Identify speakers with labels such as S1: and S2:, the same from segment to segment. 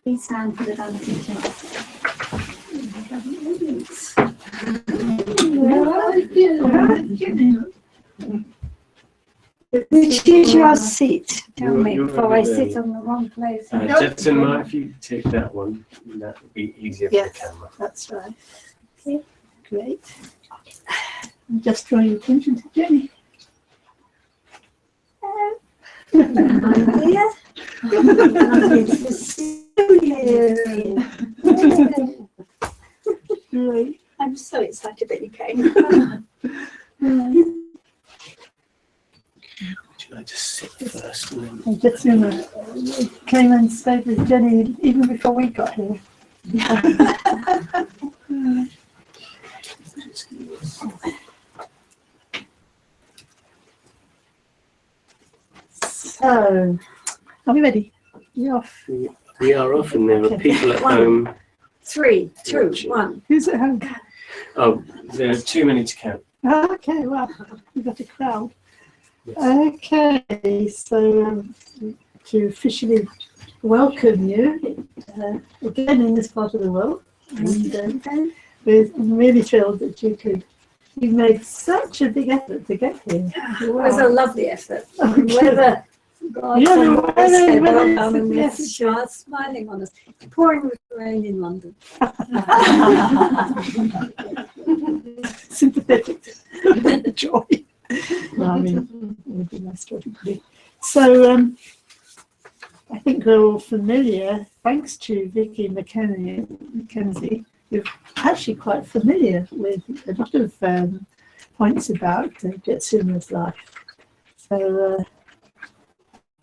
S1: Please stand for the Dharma teaching. Choose your seat. Tell me before I sit on the wrong place.
S2: Jetsunma, if you take that one, that would be easier for the camera.
S3: That's right. Okay, great. And just draw your attention to Jenny.
S1: Yeah.
S3: Great.
S1: I'm so excited that you came.
S2: Would you like to sit first? And then...
S3: And Jetsunma came and stayed with Jenny even before we got here. So, are we ready? You're off.
S2: We are off, and there are people at home.
S1: 3, 2, 1.
S3: Who's at home?
S2: Oh, there are too many to count.
S3: Okay, well, we've got a crowd.
S2: Yes.
S3: Okay, so to officially welcome you again in this part of the world. And I'm really thrilled that you made such a big effort to get here.
S1: It was a lovely effort. Weather. God, smiling on us. Pouring with rain in London.
S3: Sympathetic joy. No, I mean, it would be nice to everybody. So I think we're all familiar, thanks to Vicky Mackenzie, you're actually quite familiar with a lot of points about Jetsunma's life. So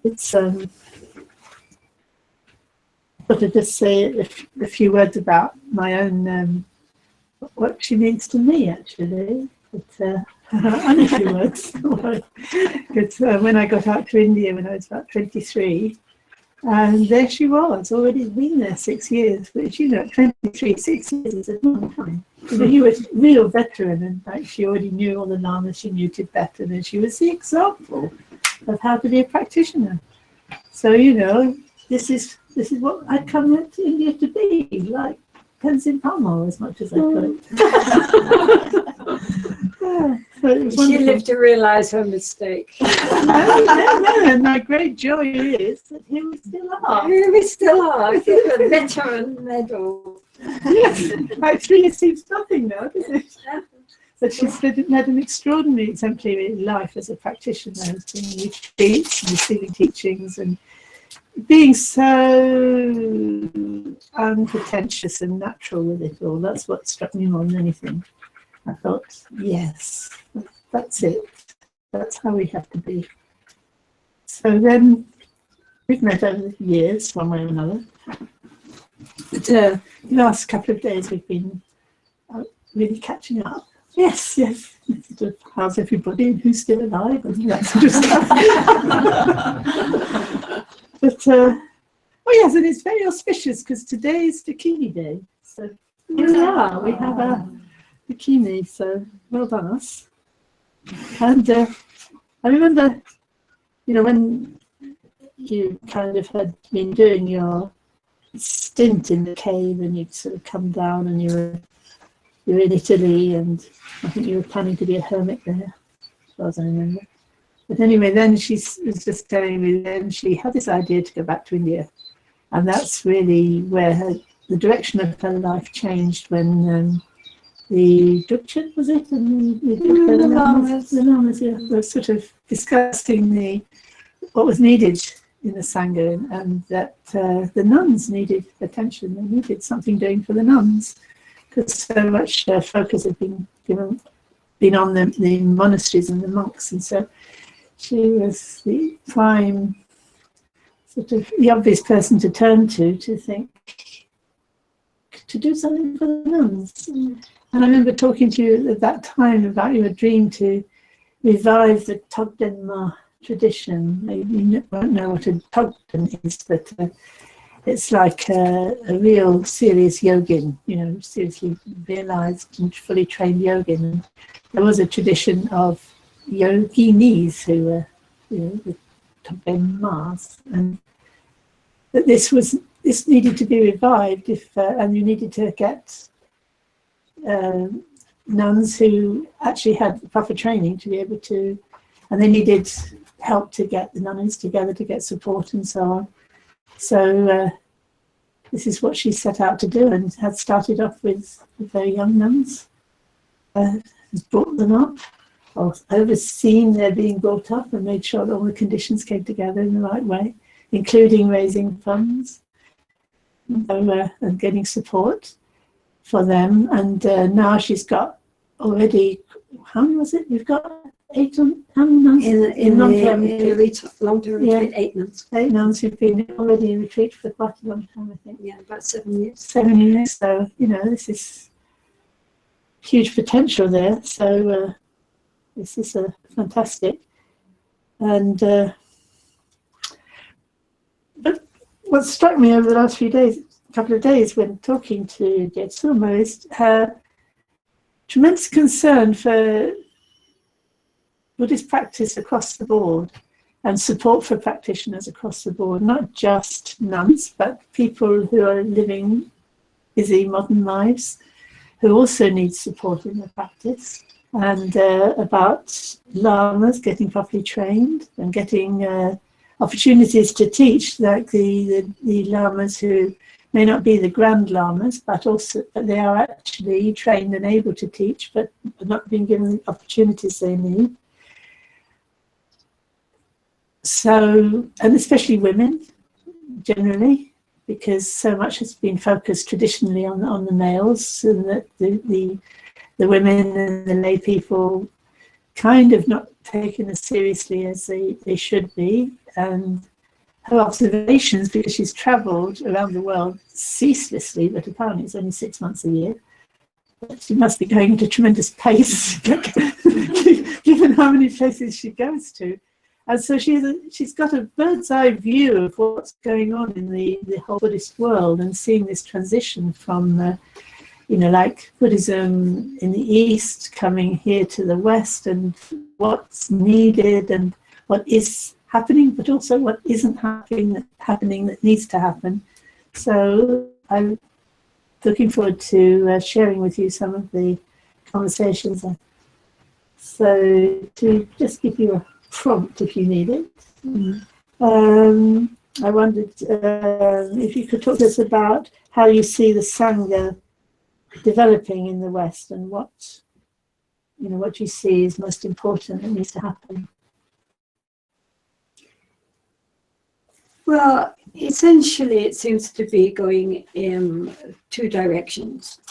S3: it's I've got to just say a few words about my own what she means to me, actually. But only a few words. Because when I got out to India when I was about 23, and there she was, already been there 6 years. But you know, 23, 6 years is a long time. You know, he was a real veteran, and like, she already knew all the lamas, she knew Tibetan, and she was the example of how to be a practitioner. So, you know, this is what I'd come to India to be, like Tenzin Palmo, as much as I could. So it was
S1: she lived to realise her mistake.
S3: And my great joy is that here we still are.
S1: Here we still are. Give a veteran medal.
S3: Yes, like 3 years seems nothing now, doesn't it? But she's had an extraordinary exemplary life as a practitioner, as doing retreats and receiving teachings and being so unpretentious and natural with it all. That's what struck me more than anything. I thought, yes, that's it. That's how we have to be. So then we've met over the years, one way or another. But the last couple of days we've been really catching up. Yes. How's everybody and who's still alive and that sort of stuff. But oh yes, and it's very auspicious because today is Bikini Day. So here we are. We have a bikini. So well done us. And I remember, you know, when you kind of had been doing your stint in the cave and you'd sort of come down and you're in Italy, and I think you were planning to be a hermit there, as far as I remember. But anyway, then she was just telling me then she had this idea to go back to India, and that's really where the direction of her life changed when the Dukchan, was it? And the Lamas, yeah, were sort of discussing what was needed in the Sangha, and that the nuns needed attention. They needed something doing for the nuns, because so much focus had been on the monasteries and the monks, and so she was the prime, sort of the obvious person to turn to think, to do something for the nuns. And I remember talking to you at that time about your dream to revive the Togdenma tradition. You won't know what a Togden is, but it's like a real serious yogin, seriously realized and fully trained yogin. And there was a tradition of yoginis who were, the Togdenmas, and that this needed to be revived and you needed to get nuns who actually had proper training to be able to, and they needed help to get the nuns together to get support and so on. So this is what she set out to do, and had started off with very young nuns, has brought them up, or overseen their being brought up, and made sure that all the conditions came together in the right way, including raising funds and getting support for them. And now she's got already, how many was it? We've got 8 how many nuns?
S1: In long-term retreat, 8 nuns.
S3: 8 nuns who've been already in retreat for quite a long time, I think.
S1: Yeah, about 7 years.
S3: 7 years. So, this is huge potential there. So this is fantastic. And but what struck me over the last couple of days when talking to Jetsunma is her tremendous concern for Buddhist practice across the board, and support for practitioners across the board, not just nuns, but people who are living busy modern lives, who also need support in their practice, and about lamas getting properly trained and getting opportunities to teach, like the lamas who may not be the grand lamas, but they are actually trained and able to teach, but not being given the opportunities they need. So, and especially women, generally, because so much has been focused traditionally on the males, and that the women and the lay people kind of not taken as seriously as they should be. And her observations, because she's travelled around the world ceaselessly, but apparently it's only 6 months a year, but she must be going at a tremendous pace given how many places she goes to. And so she's got a bird's eye view of what's going on in the whole Buddhist world, and seeing this transition from, like Buddhism in the East coming here to the West, and what's needed and what is happening, but also what isn't happening that needs to happen. So I'm looking forward to sharing with you some of the conversations. So to just give you a prompt if you need it. I wondered if you could talk to us about how you see the Sangha developing in the West, and what you see is most important that needs to happen.
S1: Well, essentially it seems to be going in 2 directions.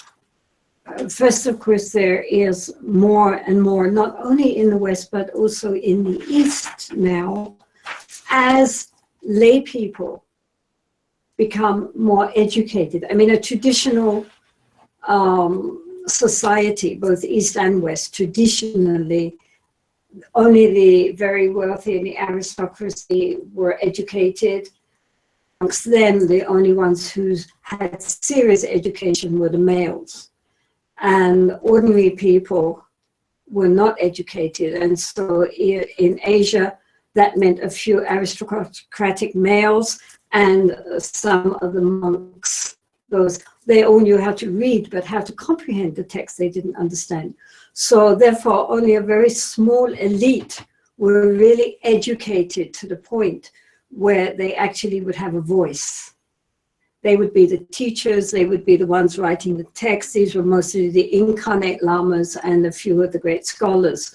S1: First, of course, there is more and more, not only in the West, but also in the East now, as lay people become more educated. I mean, a traditional society, both East and West, traditionally, only the very wealthy and the aristocracy were educated. Amongst them, the only ones who had serious education were the males. And ordinary people were not educated. And so in Asia, that meant a few aristocratic males, and some of the monks, they all knew how to read, but how to comprehend the text they didn't understand. So therefore, only a very small elite were really educated to the point where they actually would have a voice. They would be the teachers, they would be the ones writing the text. These were mostly the incarnate lamas and a few of the great scholars.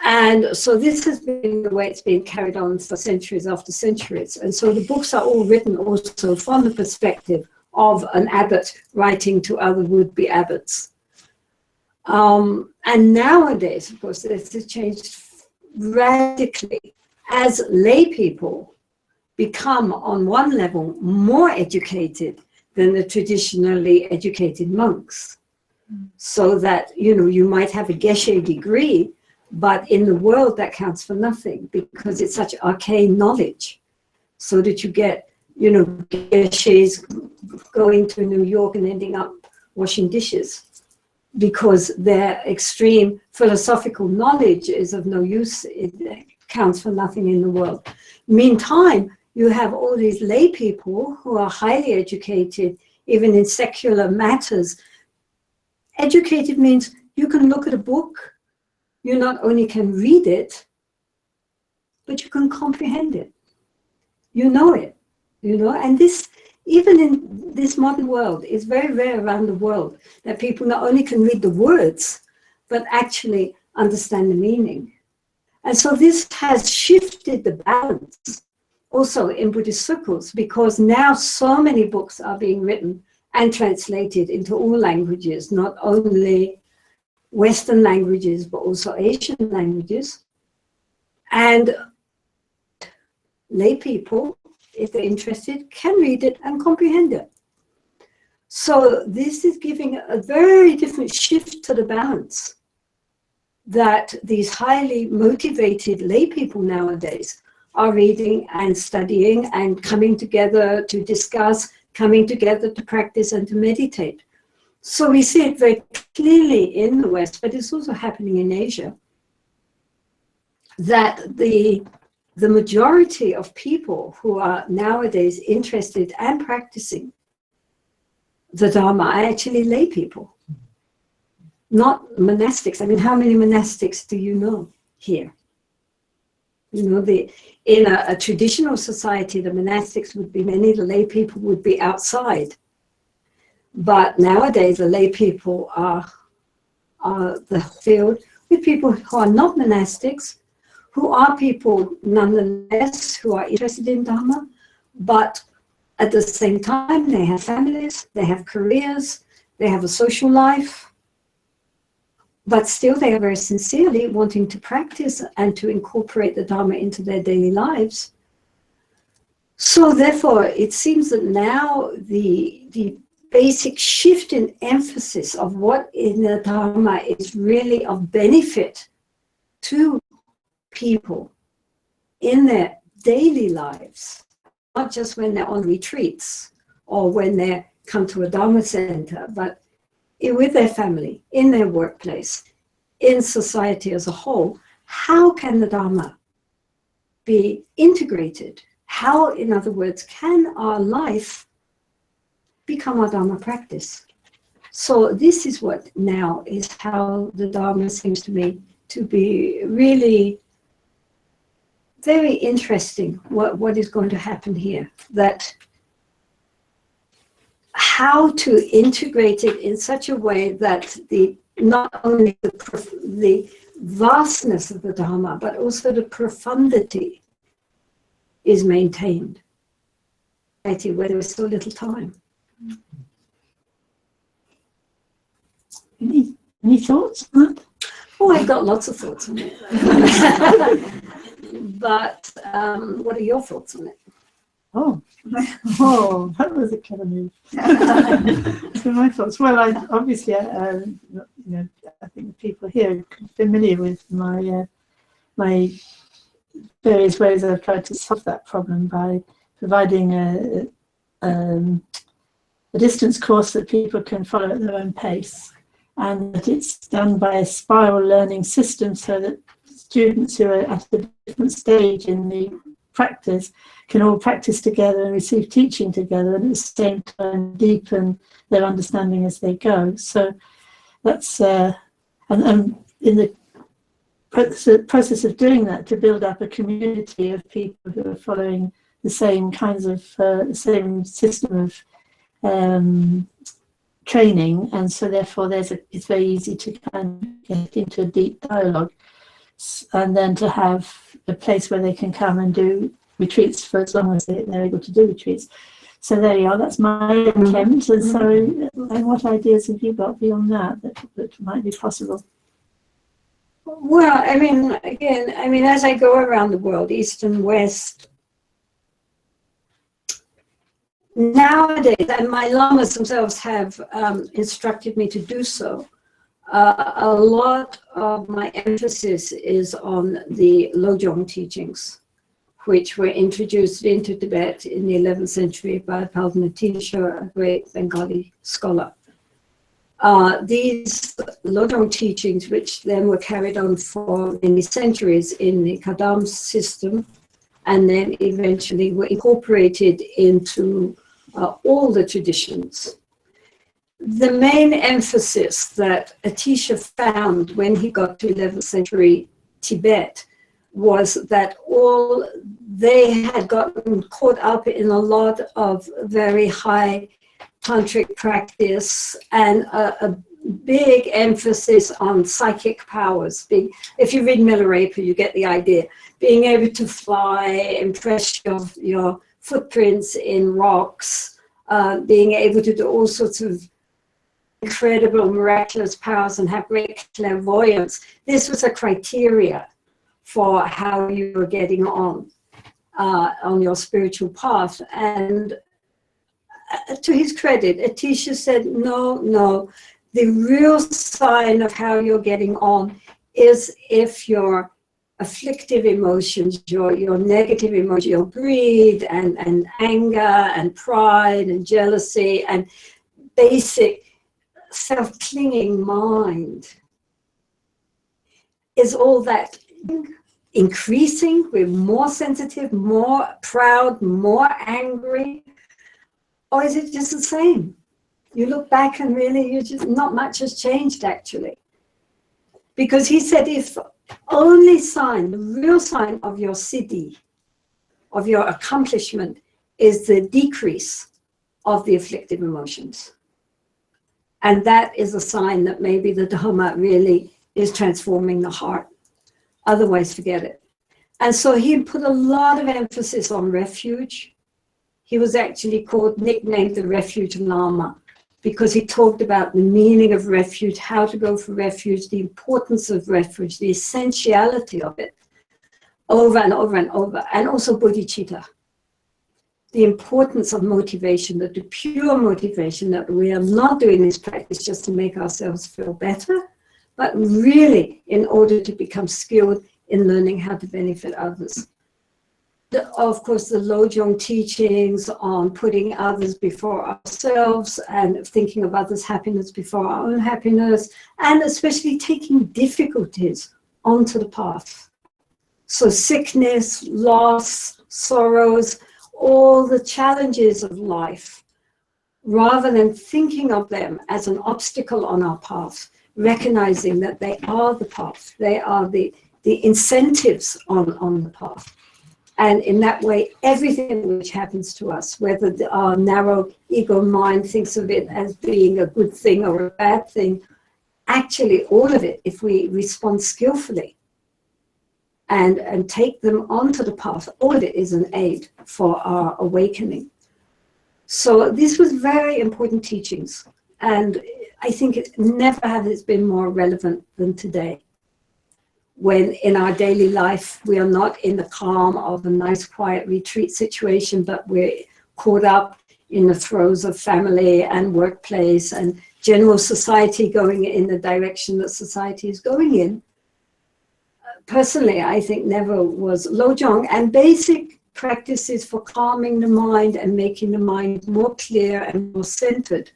S1: And so this has been the way it's been carried on for centuries after centuries. And so the books are all written also from the perspective of an abbot writing to other would-be abbots. And nowadays, of course, this has changed radically as lay people become, on one level, more educated than the traditionally educated monks. So that, you might have a geshe degree, but in the world that counts for nothing because it's such arcane knowledge. So that you get, geshes going to New York and ending up washing dishes because their extreme philosophical knowledge is of no use. It counts for nothing in the world. Meantime, you have all these lay people who are highly educated, even in secular matters. Educated means you can look at a book, you not only can read it, but you can comprehend it. You know it, and this, even in this modern world, is very rare around the world that people not only can read the words, but actually understand the meaning. And so this has shifted the balance also in Buddhist circles, because now so many books are being written and translated into all languages, not only Western languages, but also Asian languages. And lay people, if they're interested, can read it and comprehend it. So this is giving a very different shift to the balance that these highly motivated lay people nowadays are reading and studying and coming together to discuss, coming together to practice and to meditate. So we see it very clearly in the West, but it's also happening in Asia, that the majority of people who are nowadays interested and practicing the Dharma are actually lay people, not monastics. I mean, how many monastics do you know here? In a traditional society, the monastics would be many, the lay people would be outside. But nowadays, the lay people are the field with people who are not monastics, who are people nonetheless who are interested in Dharma, but at the same time, they have families, they have careers, they have a social life, but still they are very sincerely wanting to practice and to incorporate the Dharma into their daily lives. So therefore, it seems that now the basic shift in emphasis of what in the Dharma is really of benefit to people in their daily lives, not just when they're on retreats or when they come to a Dharma center, but with their family, in their workplace, in society as a whole. How can the Dharma be integrated? How, in other words, can our life become our Dharma practice? So this is what now is how the Dharma seems to me to be really very interesting, what is going to happen here. That how to integrate it in such a way that not only the vastness of the Dharma, but also the profundity is maintained, where there is so little time.
S3: Any thoughts on that?
S1: Oh, I've got lots of thoughts on it. But what are your thoughts on it?
S3: Oh, that was a clever move. So my thoughts. Well, I think the people here are familiar with my various ways I've tried to solve that problem by providing a distance course that people can follow at their own pace, and that it's done by a spiral learning system so that students who are at a different stage in the practice can all practice together and receive teaching together, and at the same time deepen their understanding as they go. So that's and in the process of doing that, to build up a community of people who are following the same kinds of same system of training, and so therefore it's very easy to kind of get into a deep dialogue. and then to have a place where they can come and do retreats for as long as they're able to do retreats. So there you are, that's my attempt. And so, and what ideas have you got beyond that might be possible?
S1: Well, I mean, again, as I go around the world, East and West, nowadays, and my lamas themselves have instructed me to do so, a lot of my emphasis is on the Lojong teachings, which were introduced into Tibet in the 11th century by Palmo, a great Bengali scholar. These Lojong teachings, which then were carried on for many centuries in the Kadam system, and then eventually were incorporated into all the traditions. The main emphasis that Atisha found when he got to 11th century Tibet was that all they had gotten caught up in a lot of very high tantric practice and a big emphasis on psychic powers. If you read Milarepa, you get the idea. Being able to fly, impress your footprints in rocks, being able to do all sorts of incredible, miraculous powers and have great clairvoyance. This was a criteria for how you were getting on your spiritual path. And to his credit, Atisha said, no, the real sign of how you're getting on is if your afflictive emotions, your negative emotions, your greed and anger and pride and jealousy and basic self-clinging mind is all that increasing, we're more sensitive, more proud, more angry, or is it just the same? You look back and really not much has changed actually. Because he said if only sign, the real sign of your siddhi, of your accomplishment, is the decrease of the afflictive emotions. And that is a sign that maybe the Dharma really is transforming the heart. Otherwise, forget it. And so he put a lot of emphasis on refuge. He was actually nicknamed the Refuge Lama because he talked about the meaning of refuge, how to go for refuge, the importance of refuge, the essentiality of it, over and over and over, and also bodhicitta. The importance of motivation, that the pure motivation that we are not doing this practice just to make ourselves feel better, but really in order to become skilled in learning how to benefit others. Of course, the Lojong teachings on putting others before ourselves and thinking of others' happiness before our own happiness, and especially taking difficulties onto the path. So sickness, loss, sorrows, all the challenges of life, rather than thinking of them as an obstacle on our path, recognizing that they are the path, they are the incentives on the path. And in that way, everything which happens to us, whether our narrow ego mind thinks of it as being a good thing or a bad thing, actually all of it, if we respond skillfully and take them onto the path, all of it is an aid for our awakening. So this was very important teachings. And I think it never has been more relevant than today, when in our daily life, we are not in the calm of a nice, quiet retreat situation, but we're caught up in the throes of family and workplace and general society going in the direction that society is going in. Personally, I think never was Lojong and basic practices for calming the mind and making the mind more clear and more centered.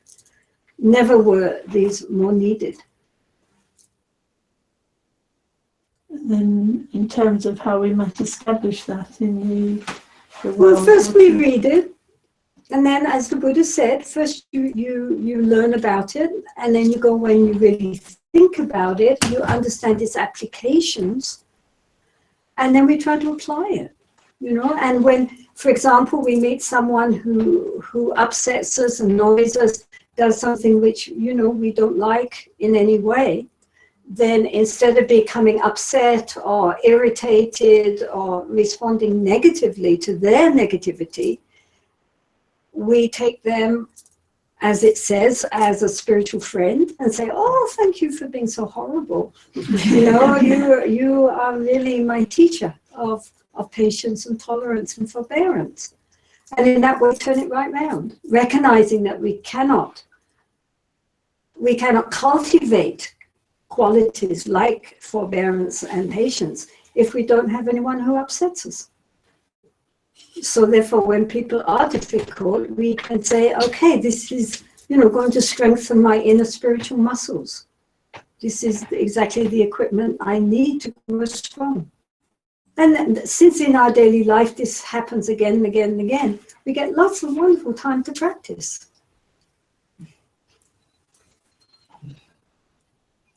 S1: Never were these more needed.
S3: Then in terms of how we might establish that in the world.
S1: Well, first we read it, and then as the Buddha said, first you learn about it, and then you go, when you really think about it, you understand its applications, and then we try to apply it, and when, for example, we meet someone who upsets us, annoys us, does something which, we don't like in any way, then instead of becoming upset or irritated or responding negatively to their negativity, we take them, as it says, as a spiritual friend and say, oh, thank you for being so horrible. You know, you are really my teacher of patience and tolerance and forbearance. And in that way, turn it right round, recognizing that we cannot cultivate qualities like forbearance and patience if we don't have anyone who upsets us. So therefore, when people are difficult, we can say, okay, this is, you know, going to strengthen my inner spiritual muscles. This is exactly the equipment I need to grow strong. And since in our daily life this happens again and again and again, we get lots of wonderful time to practice.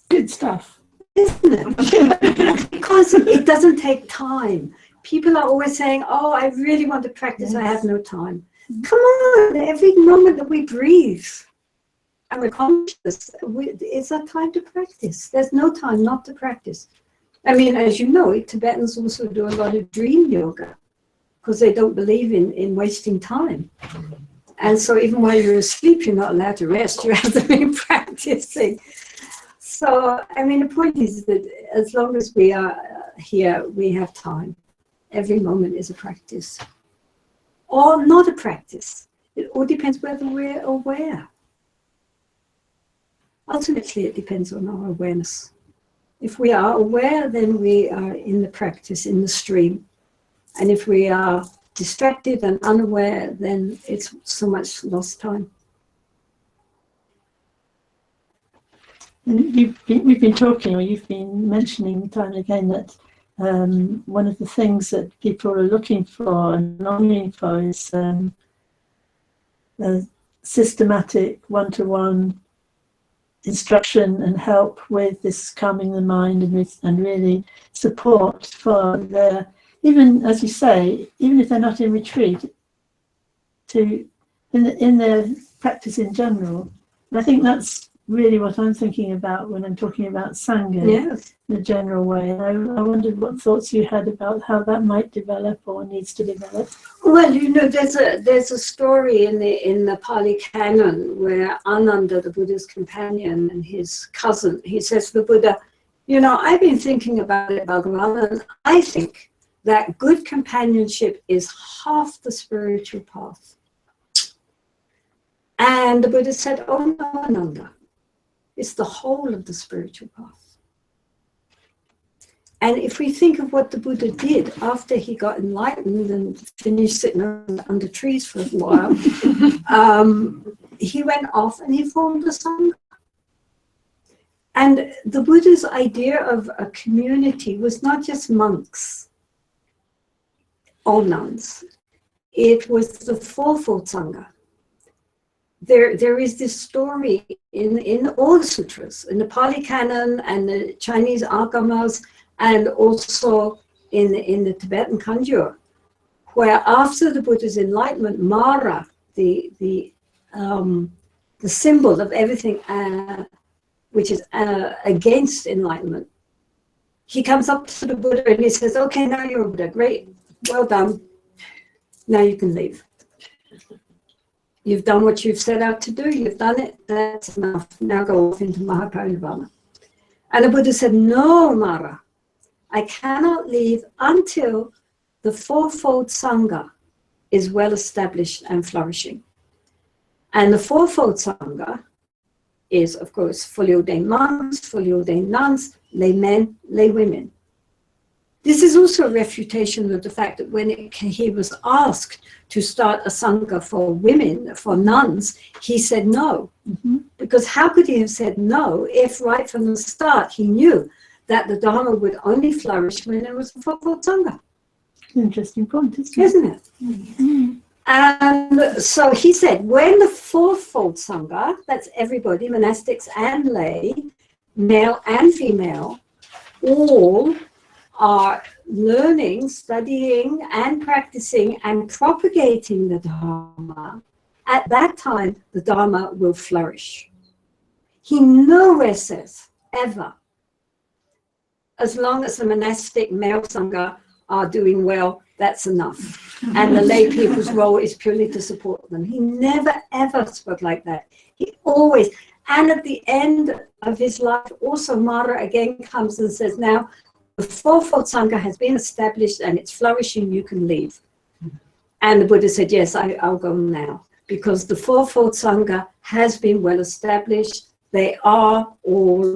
S3: Good stuff.
S1: Isn't it? Because it doesn't take time. People are always saying, oh, I really want to practice, yes. I have no time. Come on, every moment that we breathe and we're conscious, it's a time to practice. There's no time not to practice. I mean, as you know, Tibetans also do a lot of dream yoga because they don't believe in wasting time. And so even while you're asleep, you're not allowed to rest. You have to be practicing. So, I mean, the point is that as long as we are here, we have time. Every moment is a practice. Or not a practice. It all depends whether we're aware. Ultimately, it depends on our awareness. If we are aware, then we are in the practice, in the stream. And if we are distracted and unaware, then it's so much lost time.
S3: We've been talking, or you've been mentioning time and again that one of the things that people are looking for and longing for is a systematic one-to-one instruction and help with this calming the mind and really support for their, even as you say, even if they're not in retreat, in their practice in general. And I think that's really what I'm thinking about when I'm talking about Sangha,
S1: yes.
S3: in a general way. And I wondered what thoughts you had about how that might develop or needs to develop.
S1: Well, you know, there's a story in the Pali Canon where Ananda, the Buddha's companion, and his cousin, he says to the Buddha, you know, I've been thinking about it, Bhagavan, and I think that good companionship is half the spiritual path. And the Buddha said, oh no, Ananda, it's the whole of the spiritual path. And if we think of what the Buddha did after he got enlightened and finished sitting under trees for a while, he went off and he formed a Sangha. And the Buddha's idea of a community was not just monks or nuns. It was the fourfold Sangha. There is this story in all the sutras, in the Pali Canon and the Chinese Agamas, and also in the Tibetan Kanjur, where after the Buddha's enlightenment, Mara, the symbol of everything which is against enlightenment, he comes up to the Buddha and he says, okay, now you're a Buddha, great, well done, now you can leave. You've done what you've set out to do, you've done it, that's enough. Now go off into Mahaparinirvana. And the Buddha said, no, Mara, I cannot leave until the fourfold Sangha is well established and flourishing. And the fourfold Sangha is, of course, fully ordained monks, fully ordained nuns, lay men, lay women. This is also a refutation of the fact that when he was asked to start a Sangha for women, for nuns, he said no. Mm-hmm. Because how could he have said no if right from the start he knew that the Dharma would only flourish when there was a fourfold Sangha?
S3: Interesting point,
S1: isn't it? Mm-hmm. And so he said, when the fourfold Sangha, that's everybody, monastics and lay, male and female, all are learning, studying, and practicing and propagating the Dharma, at that time the Dharma will flourish. He nowhere says, ever, as long as the monastic male Sangha are doing well, that's enough. And the lay people's role is purely to support them. He never, ever spoke like that. He always, and at the end of his life, also Mara again comes and says, now, the fourfold Sangha has been established and it's flourishing, you can leave. And the Buddha said, yes, I'll go now. Because the fourfold Sangha has been well established. They are all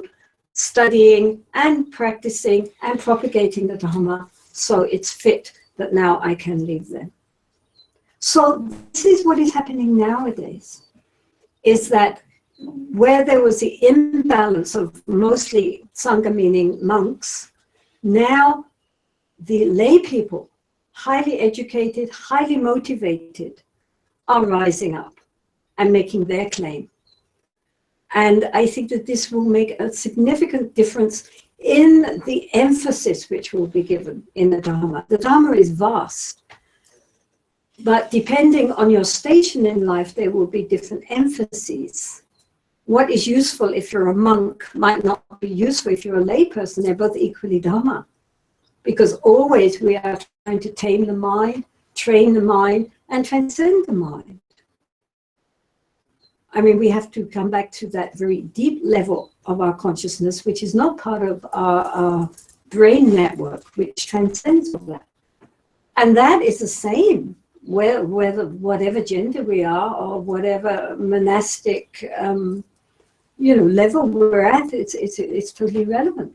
S1: studying and practicing and propagating the Dharma. So it's fit that now I can leave them. So this is what is happening nowadays, is that where there was the imbalance of mostly Sangha meaning monks, now the lay people, highly educated, highly motivated, are rising up and making their claim. And I think that this will make a significant difference in the emphasis which will be given in the Dharma. The Dharma is vast, but depending on your station in life, there will be different emphases. What is useful if you're a monk might not be useful if you're a layperson. They're both equally Dharma. Because always we are trying to tame the mind, train the mind, and transcend the mind. I mean, we have to come back to that very deep level of our consciousness, which is not part of our brain network, which transcends all that. And that is the same, whether whatever gender we are or whatever monastic level we're at, it's totally relevant.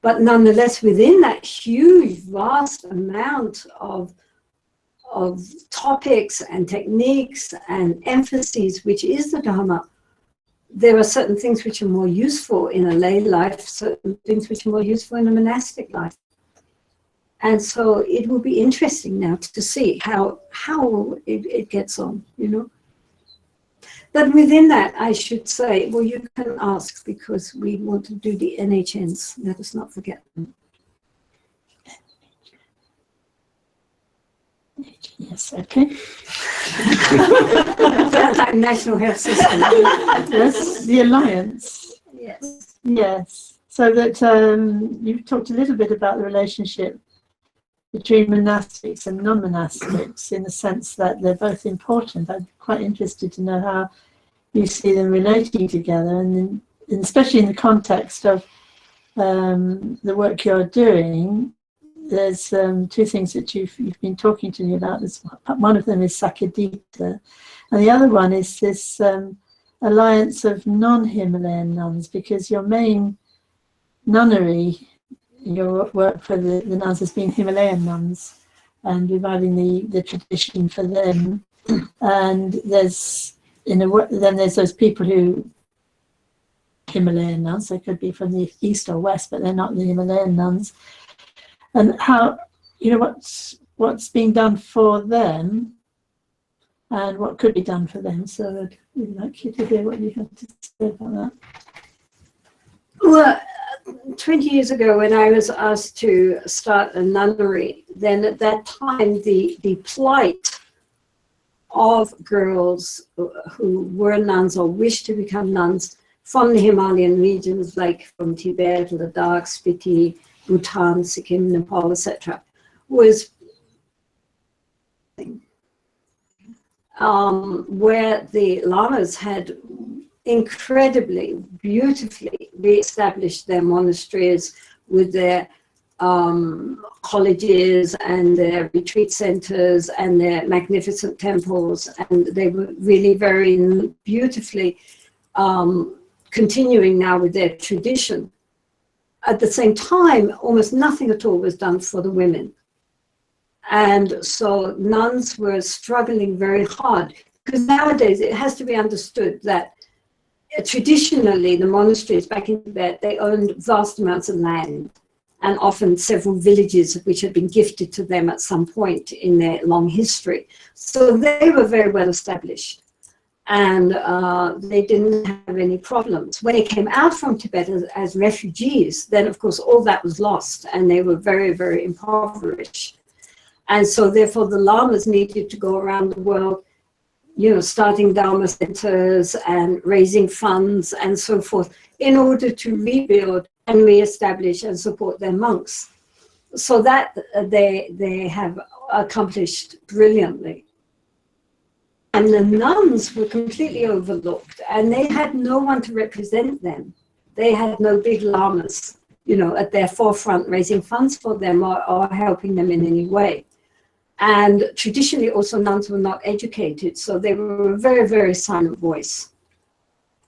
S1: But nonetheless, within that huge, vast amount of topics and techniques and emphases, which is the Dharma, there are certain things which are more useful in a lay life, certain things which are more useful in a monastic life. And so it will be interesting now to see how it gets on, But within that, I should say, well, you can ask, because we want to do the NHNs. Let us not forget them.
S3: Yes, okay.
S1: That national health system.
S3: Yes, the alliance.
S1: Yes.
S3: Yes. So that you've talked a little bit about the relationship between monastics and non-monastics, in the sense that they're both important. I'm quite interested to know how you see them relating together, and especially in the context of the work you're doing. There's two things that you've been talking to me about. One of them is Sakadita, and the other one is this alliance of non-Himalayan nuns, because your main nunnery, your work for the nuns has been Himalayan nuns and reviving the tradition for them. And there's then there's those people who Himalayan nuns, they could be from the east or west, but they're not the Himalayan nuns. And how, what's being done for them and what could be done for them. So I'd really like you to hear what you have to say about that.
S1: Well, 20 years ago, when I was asked to start a nunnery, then at that time the plight of girls who were nuns or wished to become nuns from the Himalayan regions, like from Tibet, Ladakh, Spiti, Bhutan, Sikkim, Nepal, etc., was where the lamas had incredibly, beautifully re-established their monasteries with their colleges and their retreat centers and their magnificent temples, and they were really very beautifully continuing now with their tradition. At the same time, almost nothing at all was done for the women. And so nuns were struggling very hard, because nowadays it has to be understood that traditionally the monasteries back in Tibet, they owned vast amounts of land, and often several villages which had been gifted to them at some point in their long history. So they were very well established, and they didn't have any problems. When they came out from Tibet as refugees, then of course all that was lost, and they were very, very impoverished. And so therefore the lamas needed to go around the world, starting Dharma centers and raising funds and so forth, in order to rebuild and re-establish and support their monks. So that they have accomplished brilliantly. And the nuns were completely overlooked, and they had no one to represent them. They had no big lamas, you know, at their forefront raising funds for them or helping them in any way. And traditionally also nuns were not educated, so they were a very, very silent voice.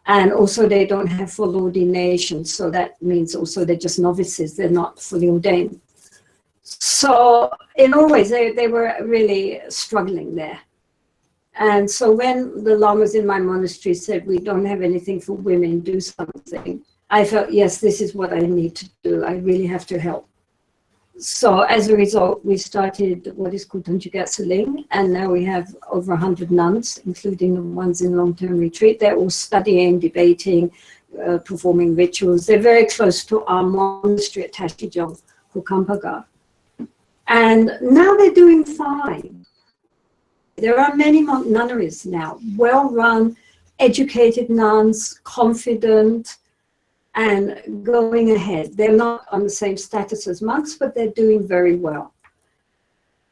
S1: And also they don't have full ordination, so that means also they're just novices, they're not fully ordained. So in all ways, they were really struggling there. And so when the lamas in my monastery said, we don't have anything for women, do something, I felt, yes, this is what I need to do. I really have to help. So as a result, we started what is called Ling, and now we have over 100 nuns, including the ones in long-term retreat. They're all studying, debating, performing rituals. They're very close to our monastery at Tashijong, Hookham. And now they're doing fine. There are many nunneries now, well-run, educated nuns, confident, and going ahead. They're not on the same status as monks, but they're doing very well.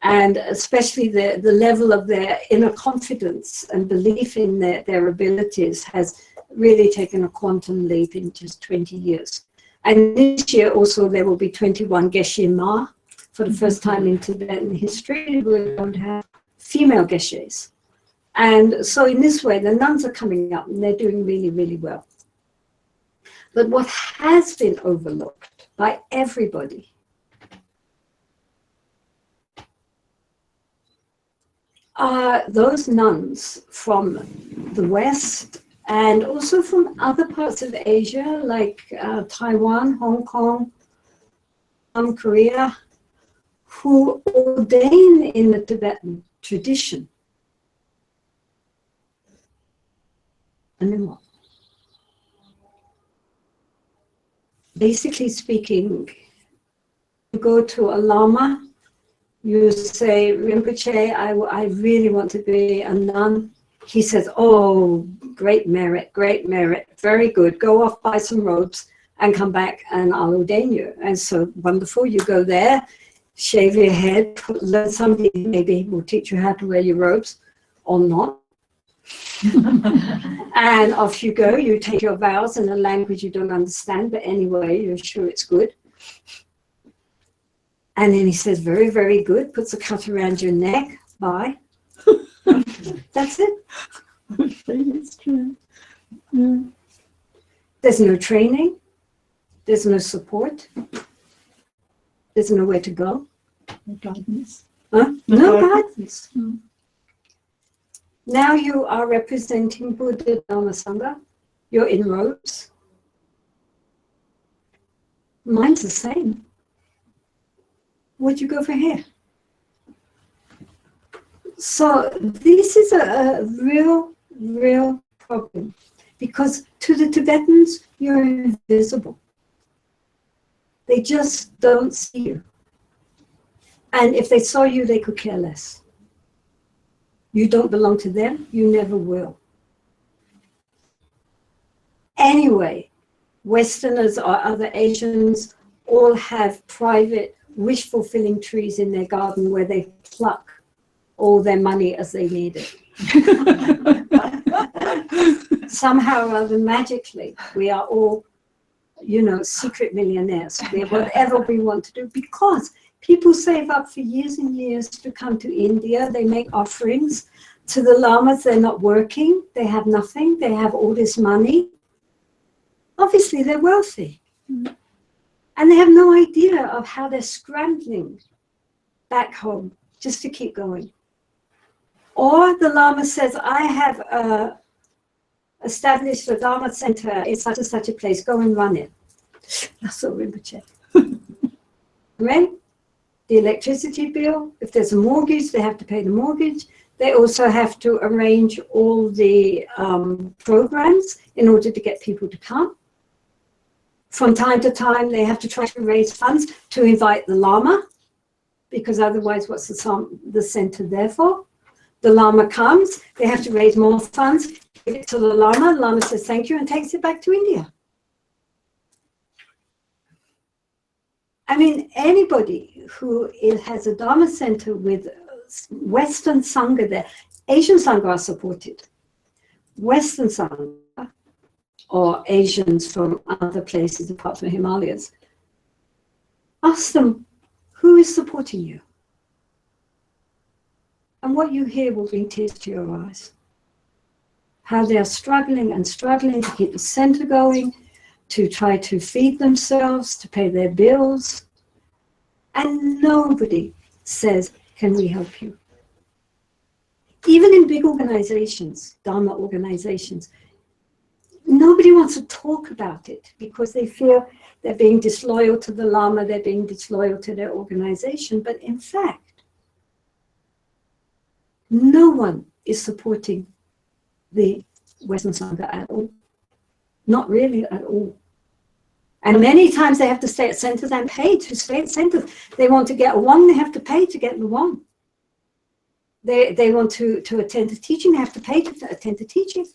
S1: And especially the level of their inner confidence and belief in their abilities has really taken a quantum leap in just 20 years. And this year also there will be 21 Geshe Ma for the first time in Tibetan history. We don't have female geshes. And so in this way, the nuns are coming up and they're doing really, really well. But what has been overlooked by everybody are those nuns from the West and also from other parts of Asia, like Taiwan, Hong Kong, Korea, who ordain in the Tibetan tradition. And then what? Basically speaking, you go to a Lama, you say, Rinpoche, I really want to be a nun. He says, oh, great merit, very good. Go off, buy some robes and come back and I'll ordain you. And so wonderful, you go there, shave your head, learn somebody maybe will teach you how to wear your robes or not. And off you go, you take your vows in a language you don't understand, but anyway, you're sure it's good. And then he says, very, very good, puts a cut around your neck, bye. That's it.
S3: It's true. Yeah.
S1: There's no training, there's no support, there's nowhere to go.
S3: No guidance.
S1: Huh? No guidance.
S3: Mm.
S1: Now you are representing Buddha Dharma Sangha. You're in robes. Mine's the same. Where'd you go for hair? So this is a real problem, because to the Tibetans, you're invisible. They just don't see you. And if they saw you, they could care less. You don't belong to them, you never will. Anyway, Westerners or other Asians all have private wish-fulfilling trees in their garden where they pluck all their money as they need it. Somehow or other, magically, we are all, secret millionaires. We have whatever we want to do, because people save up for years and years to come to India. They make offerings to the lamas. They're not working. They have nothing. They have all this money. Obviously, they're wealthy. Mm-hmm. And they have no idea of how they're scrambling back home just to keep going. Or the Lama says, I have established a Dharma center in such and such a place. Go and run it. That's all Rinpoche. Rent, the electricity bill. If there's a mortgage, they have to pay the mortgage. They also have to arrange all the programs in order to get people to come. From time to time, they have to try to raise funds to invite the Lama, because otherwise, what's the center there for? The Lama comes, they have to raise more funds, give it to the Lama says thank you and takes it back to India. I mean, anybody who has a Dharma center with Western Sangha there, Asian Sangha are supported. Western Sangha, or Asians from other places apart from the Himalayas, ask them, who is supporting you? And what you hear will bring tears to your eyes. How they are struggling and struggling to keep the center going, to try to feed themselves, to pay their bills. And nobody says, can we help you? Even in big organizations, Dharma organizations, nobody wants to talk about it because they feel they're being disloyal to the Lama, they're being disloyal to their organization. But in fact, no one is supporting the Western Sangha at all. Not really at all. And many times they have to stay at centers and pay to stay at centers. They want to get a won, they have to pay to get the won. They want to attend a teaching, they have to pay to attend a teaching.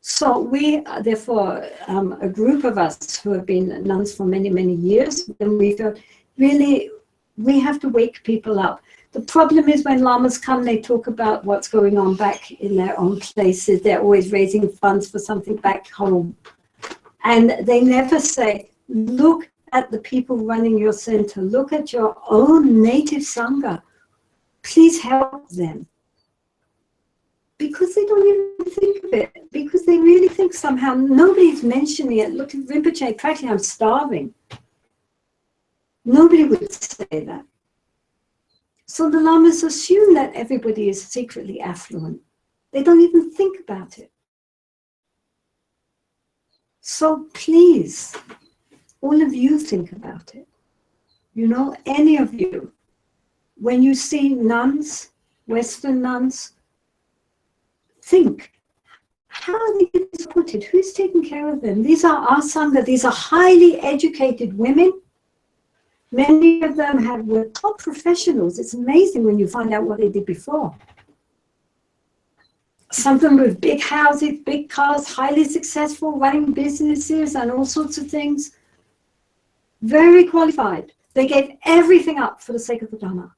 S1: So we, therefore, a group of us who have been nuns for many, many years, and we felt really, we have to wake people up. The problem is when lamas come, they talk about what's going on back in their own places. They're always raising funds for something back home. And they never say, look at the people running your center. Look at your own native Sangha. Please help them. Because they don't even think of it. Because they really think somehow nobody's mentioning it. Look at Rinpoche, practically I'm starving. Nobody would say that. So the lamas assume that everybody is secretly affluent. They don't even think about it. So please, all of you think about it. You know, any of you, when you see nuns, Western nuns, think, how are they getting supported? Who's taking care of them? These are our Sangha. These are highly educated women. Many of them were top professionals. It's amazing when you find out what they did before. Some of them with big houses, big cars, highly successful, running businesses and all sorts of things. Very qualified. They gave everything up for the sake of the Dharma.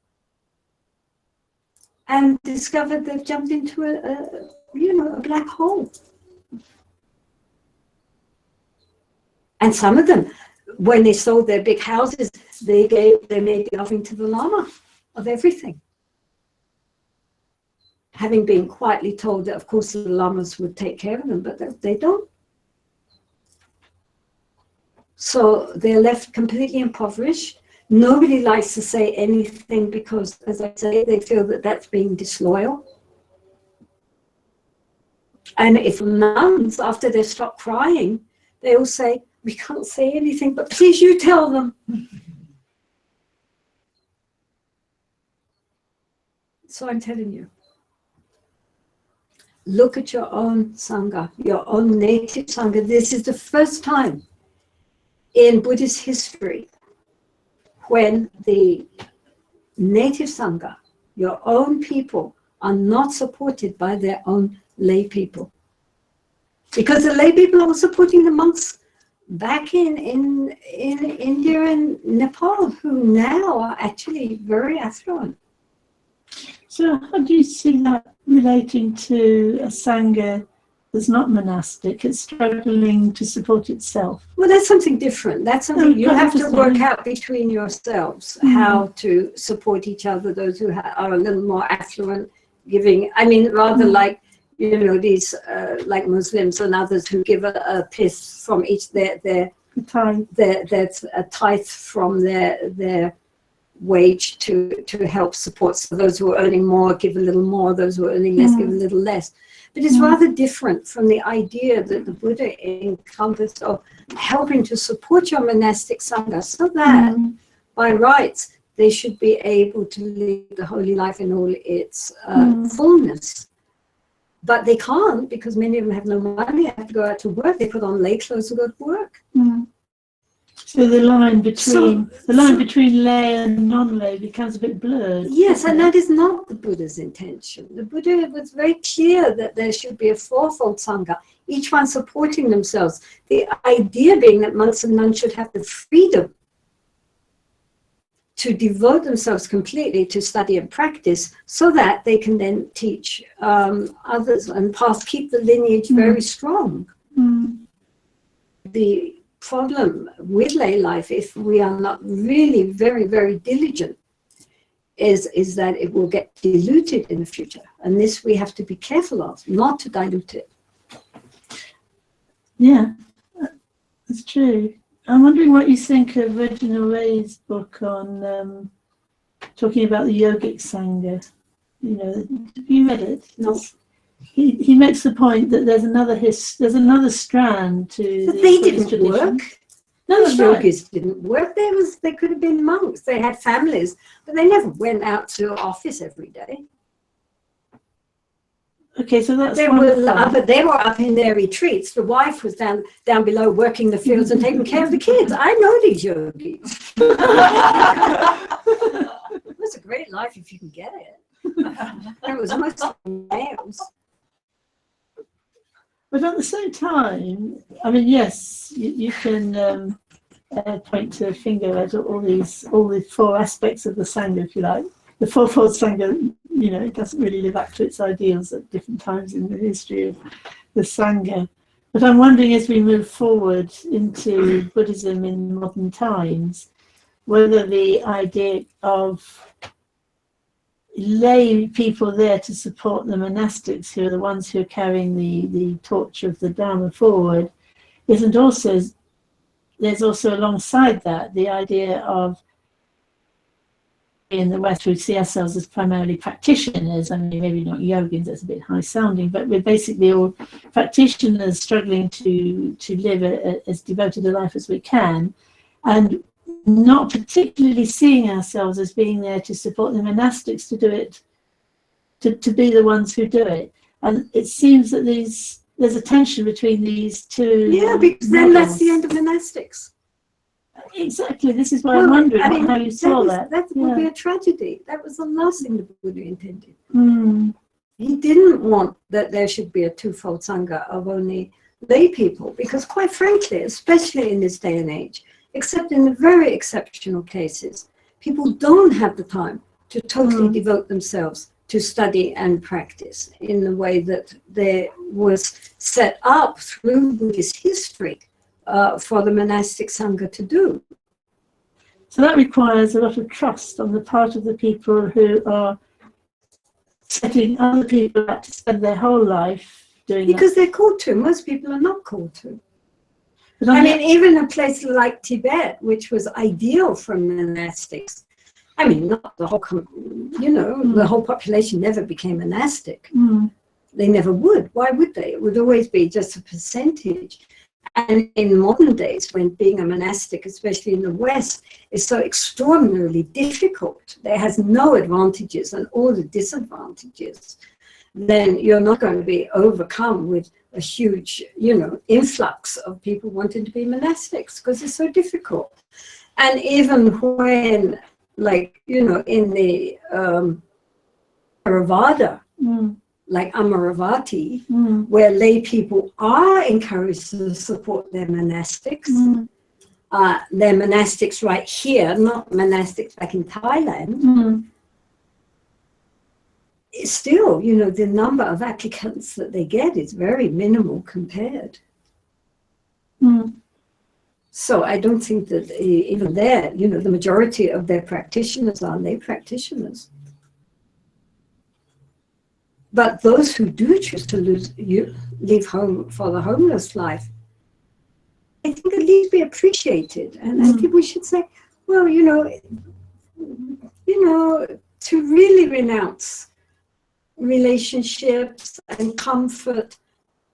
S1: And discovered they've jumped into a black hole. And some of them, when they sold their big houses, they made the offering to the Lama of everything. Having been quietly told that, of course, the Lamas would take care of them, but they don't. So they're left completely impoverished. Nobody likes to say anything because, as I say, they feel that that's being disloyal. And if nuns, after they stop crying, they all say, we can't say anything, but please you tell them. So I'm telling you, look at your own Sangha, your own native Sangha. This is the first time in Buddhist history when the native Sangha, your own people, are not supported by their own lay people. Because the lay people are supporting the monks back in India and Nepal, who now are actually very affluent.
S3: So how do you see that relating to a Sangha that's not monastic, it's struggling to support itself?
S1: Well, that's something different. That's something you have to work out between yourselves, how to support each other, those who are a little more affluent, giving, I mean, rather like, you know, these like Muslims and others who give a piece from each their that's a tithe from their wage to help support. So those who are earning more give a little more, those who are earning less give a little less. But it's rather different from the idea that the Buddha encompassed of helping to support your monastic Sangha so that by rights they should be able to live the holy life in all its fullness. But they can't because many of them have no money, they have to go out to work, they put on lay clothes to go to work.
S3: So the line between lay and non-lay becomes a bit blurred.
S1: Yes, and that is not the Buddha's intention. The Buddha was very clear that there should be a fourfold Sangha, each one supporting themselves. The idea being that monks and nuns should have the freedom to devote themselves completely to study and practice so that they can then teach others and keep the lineage very strong. The problem with lay life, if we are not really very, very diligent, is that it will get diluted in the future. And this we have to be careful of, not to dilute it.
S3: Yeah, that's true. I'm wondering what you think of Virginia Ray's book on talking about the yogic sangha. You know, have you read it?
S1: No.
S3: He makes the point that there's another strand to.
S1: But
S3: the
S1: they
S3: Buddhist
S1: didn't
S3: tradition.
S1: work.
S3: No,
S1: The
S3: that's right.
S1: yogis didn't work. They could have been monks. They had families, but they never went out to office every day.
S3: Okay, so that's
S1: They were up in their retreats. The wife was down below working the fields and taking care of the kids. I know these yogis. It's a great life if you can get it. And it was mostly males.
S3: But at the same time, I mean, yes, you can point to a finger at all the four aspects of the sangha, if you like. The fourfold sangha, you know, it doesn't really live up to its ideals at different times in the history of the sangha. But I'm wondering, as we move forward into Buddhism in modern times, whether the idea of lay people there to support the monastics, who are the ones who are carrying the torch of the Dharma forward, isn't also, there's also alongside that the idea of, in the West we see ourselves as primarily practitioners. I mean, maybe not yogins, that's a bit high sounding, but we're basically all practitioners struggling to live as devoted a life as we can, and not particularly seeing ourselves as being there to support the monastics to do it, to be the ones who do it. And it seems that there's a tension between these two.
S1: Yeah, because then that's the end of monastics.
S3: Exactly. This is why I'm wondering how you saw that.
S1: That would be a tragedy. That was the last thing the Buddha intended.
S3: Mm.
S1: He didn't want that there should be a twofold sangha of only lay people, because quite frankly, especially in this day and age, except in the very exceptional cases, people don't have the time to totally devote themselves to study and practice in the way that there was set up through Buddhist history for the monastic sangha to do.
S3: So that requires a lot of trust on the part of the people who are setting other people up to spend their whole life doing
S1: because they're called to. Most people are not called to.
S3: But
S1: I mean, even a place like Tibet, which was ideal for monastics, I mean, not the whole, the whole population never became monastic. They never would. Why would they? It would always be just a percentage. And in modern days, when being a monastic, especially in the West, is so extraordinarily difficult, there has no advantages and all the disadvantages, then you're not going to be overcome with a huge, influx of people wanting to be monastics, because it's so difficult. And even when, in the Theravada, like Amaravati, where lay people are encouraged to support their monastics. They're monastics right here, not monastics back in Thailand. It's still, the number of applicants that they get is very minimal compared. So I don't think that even there, the majority of their practitioners are lay practitioners. But those who do choose to leave home for the homeless life, I think at least be appreciated. And I think we should say, well, to really renounce relationships and comfort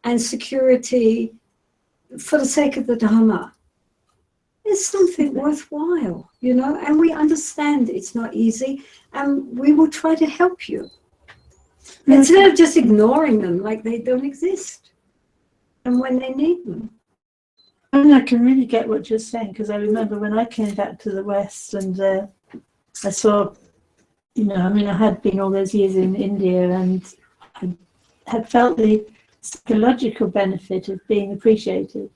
S1: and security for the sake of the Dharma is something worthwhile, and we understand it's not easy, and we will try to help you. Instead of just ignoring them like they don't exist, and when they need them.
S3: I mean, I can really get what you're saying, because I remember when I came back to the West and I saw, I had been all those years in India, and I had felt the psychological benefit of being appreciated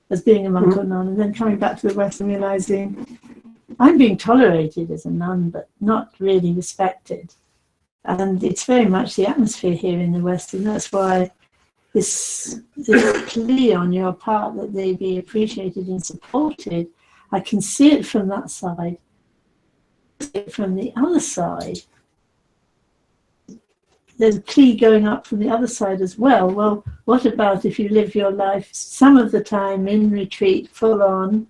S3: as being a monk or nun, and then coming back to the West and realizing I'm being tolerated as a nun, but not really respected. And it's very much the atmosphere here in the West, and that's why this plea on your part that they be appreciated and supported, I can see it from that side. From the other side, there's a plea going up from the other side as well. Well, what about if you live your life some of the time in retreat, full on,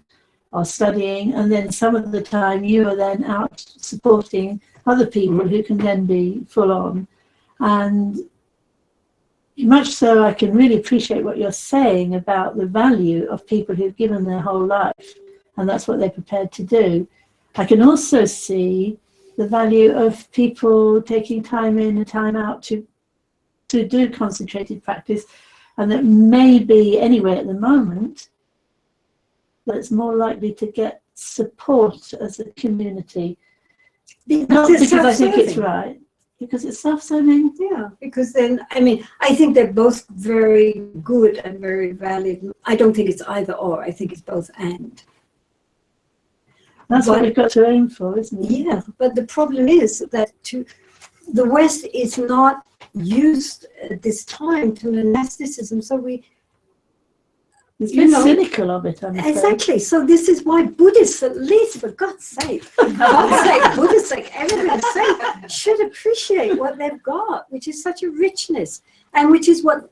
S3: or studying, and then some of the time you are then out supporting other people who can then be full on. And much so, I can really appreciate what you're saying about the value of people who've given their whole life, and that's what they're prepared to do. I can also see the value of people taking time in and time out to do concentrated practice, and that may be anyway at the moment, but it's more likely to get support as a community. Not because I think it's right, because it's self-serving.
S1: Yeah, because then, I mean, I think they're both very good and very valid. I don't think it's either or, I think it's both and.
S3: That's what we've got to aim for, isn't it?
S1: Yeah, but the problem is that the West is not used at this time to monasticism, so
S3: it's been cynical of it, I'm afraid.
S1: Exactly. So this is why Buddhists, at least for God's sake, Buddhists, like everybody's saying, should appreciate what they've got, which is such a richness, and which is what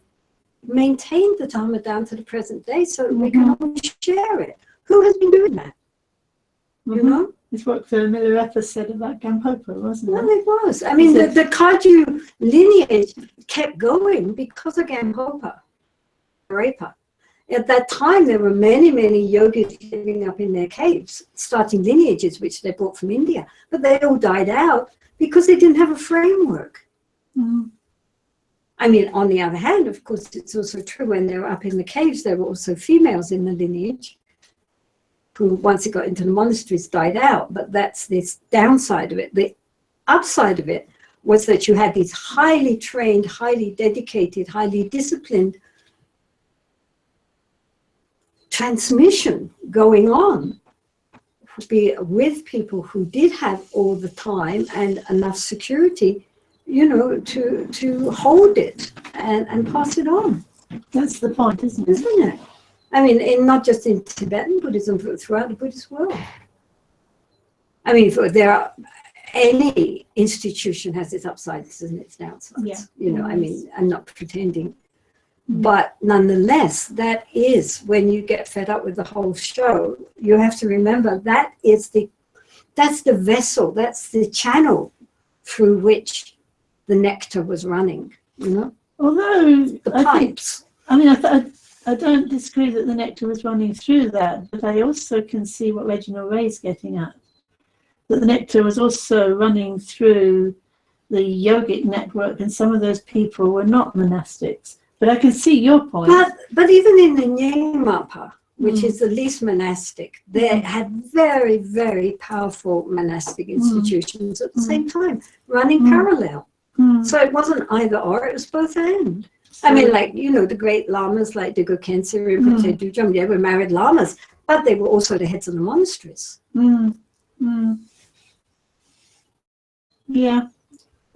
S1: maintained the Dharma down to the present day, so that we can all share it. Who has been doing that? You know?
S3: It's what the Milarepa said about Gampopa, wasn't it?
S1: Well, it was. I mean, the Kaju lineage kept going because of Gampopa, Milarepa. At that time, there were many, many yogis living up in their caves, starting lineages which they brought from India. But they all died out because they didn't have a framework. I mean, on the other hand, of course, it's also true when they were up in the caves, there were also females in the lineage who, once it got into the monasteries, died out. But that's this downside of it. The upside of it was that you had these highly trained, highly dedicated, highly disciplined transmission going on, be with people who did have all the time and enough security, you know, to hold it and pass it on.
S3: That's the point, isn't
S1: it? I mean, not just in Tibetan Buddhism, but throughout the Buddhist world. I mean, any institution has its upsides and its downsides.
S3: Yeah.
S1: You know, I mean, I'm not pretending. But nonetheless, that is, when you get fed up with the whole show, you have to remember that's the vessel, that's the channel through which the nectar was running, you know?
S3: Although
S1: the pipes.
S3: I don't disagree that the nectar was running through that, but I also can see what Reginald Ray's getting at, that the nectar was also running through the yogic network, and some of those people were not monastics. But I can see your point.
S1: But even in the Nyingmapa, which is the least monastic, they had very, very powerful monastic institutions at the same time, running parallel. So it wasn't either or, it was both and. I mean, like, you know, the great lamas like Digo Khyentse Rinpoche Dujam, they were married lamas, but they were also the heads of the monasteries.
S3: Yeah.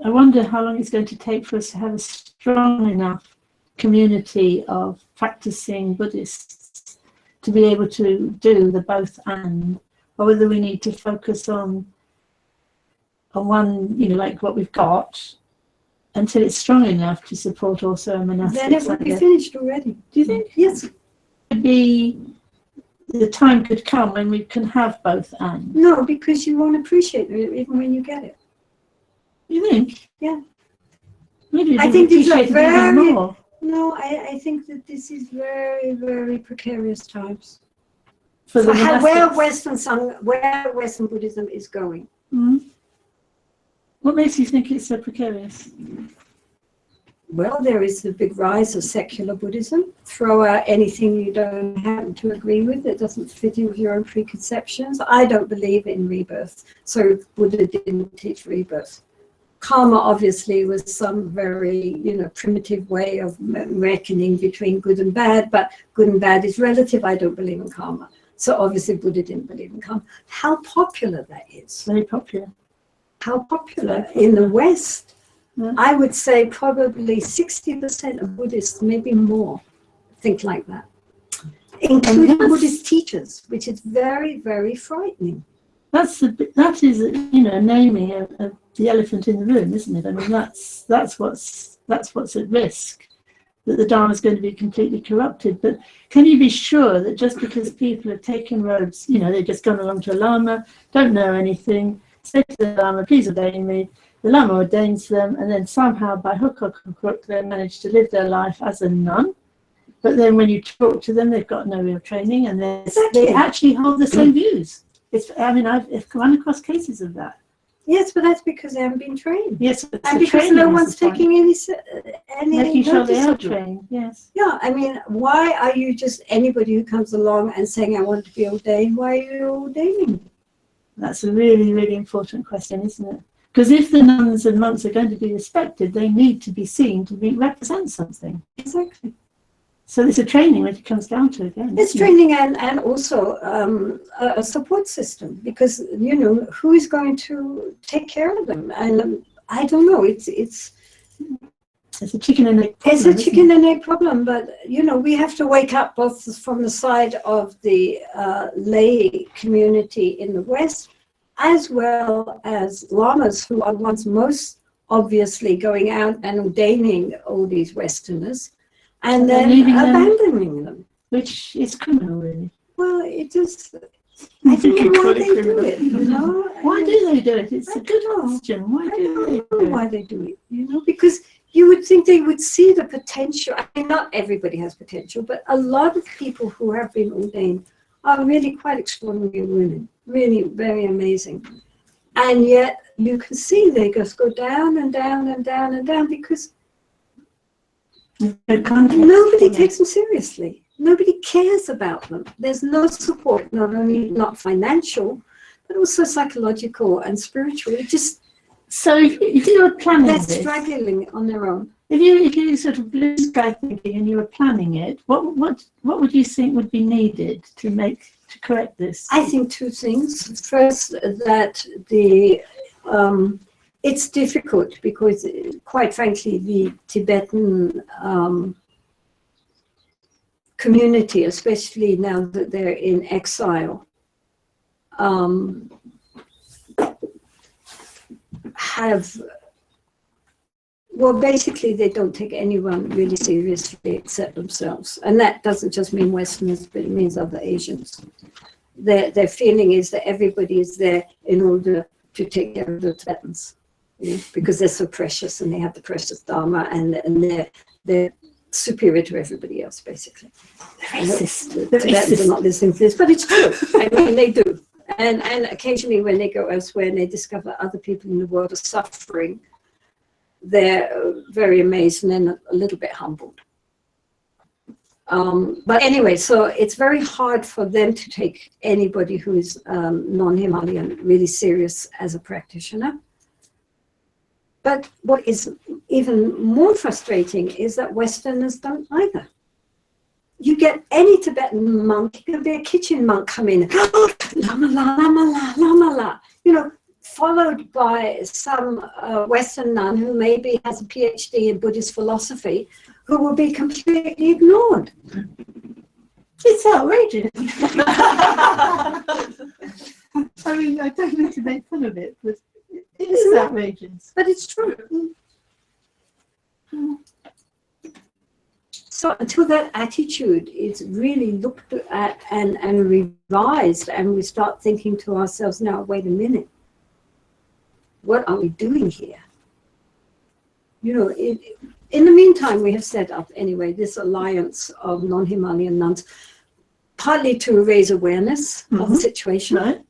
S3: I wonder how long it's going to take for us to have a strong enough community of practicing Buddhists to be able to do the both and, or whether we need to focus on one, you know, like what we've got, until it's strong enough to support also a monastic.
S1: Then it would be finished already.
S3: Do you think?
S1: Yes.
S3: The time could come when we can have both and.
S1: No, because you won't appreciate it even when you get it.
S3: You think?
S1: Yeah.
S3: Maybe
S1: I think these are
S3: very more.
S1: No, I think that this is very, very precarious times.
S3: For the
S1: where Western Buddhism is going.
S3: What makes you think it's so precarious?
S1: Well, there is the big rise of secular Buddhism. Throw out anything you don't happen to agree with that doesn't fit in with your own preconceptions. I don't believe in rebirth, so Buddha didn't teach rebirth. Karma obviously was some very, primitive way of reckoning between good and bad, but good and bad is relative. I don't believe in karma. So obviously Buddha didn't believe in karma. How popular that is.
S3: Very popular.
S1: How popular in the West.
S3: Yeah.
S1: I would say probably 60% of Buddhists, maybe more, think like that. Including Buddhist teachers, which is very, very frightening.
S3: That is naming the elephant in the room, isn't it? I mean, that's what's at risk, that the Dharma is going to be completely corrupted. But can you be sure that just because people have taken robes, they've just gone along to a Lama, don't know anything, say to the Lama, please ordain me, the Lama ordains them, and then somehow by hook or crook they manage to live their life as a nun. But then when you talk to them, they've got no real training, and they actually hold the same views. I've run across cases of that.
S1: Yes, but that's because they haven't been trained.
S3: Yes,
S1: and because no one's taking any
S3: making sure they are trained. Yes.
S1: Yeah, I mean, why are you just anybody who comes along and saying, I want to be ordained? Why are you ordaining?
S3: That's a really, really important question, isn't it? Because if the nuns and monks are going to be respected, they need to be seen to represent something.
S1: Exactly.
S3: So it's a training when it comes down to it again.
S1: It's training and also a support system, because who is going to take care of them? And I don't know. It's
S3: a chicken and egg problem.
S1: It's a chicken and egg problem, but we have to wake up both from the side of the lay community in the West, as well as lamas, who are ones most obviously going out and ordaining all these Westerners. And then abandoning them.
S3: Which is criminal, really.
S1: Well, it just, I don't know why they do it,
S3: Why do they do it? It's a good question. Why do they do it?
S1: Why they do it, because you would think they would see the potential. I mean, not everybody has potential, but a lot of people who have been ordained are really quite extraordinary women, really very amazing. And yet you can see they just go down and down and down and down because nobody takes them seriously. Nobody cares about them. There's no support, not financial, but also psychological and spiritual. It just
S3: if you were planning
S1: they're
S3: this,
S1: struggling on their own.
S3: If you sort of blue sky thinking and you were planning it, what would you think would be needed to correct this?
S1: I think two things. First, that it's difficult because, quite frankly, the Tibetan community, especially now that they're in exile, basically they don't take anyone really seriously except themselves. And that doesn't just mean Westerners, but it means other Asians. Their feeling is that everybody is there in order to take care of the Tibetans. Because they're so precious and they have the precious Dharma and they're superior to everybody else, basically. The Tibetans are not listening to this, but it's true. I mean, they do. And occasionally when they go elsewhere and they discover other people in the world are suffering, they're very amazed and then a little bit humbled. But anyway, so it's very hard for them to take anybody who is non-Himalayan really serious as a practitioner. But what is even more frustrating is that Westerners don't either. You get any Tibetan monk, it could be a kitchen monk, come in, Lama la, Lama la, Lama la, followed by some Western nun who maybe has a PhD in Buddhist philosophy, who will be completely ignored.
S3: It's outrageous. I mean, I don't mean to make fun of it, but it is outrageous.
S1: But it's true. So until that attitude is really looked at and revised, and we start thinking to ourselves, now, wait a minute, what are we doing here? In the meantime, we have set up, anyway, this alliance of non-Himalayan nuns, partly to raise awareness of the situation,
S3: right.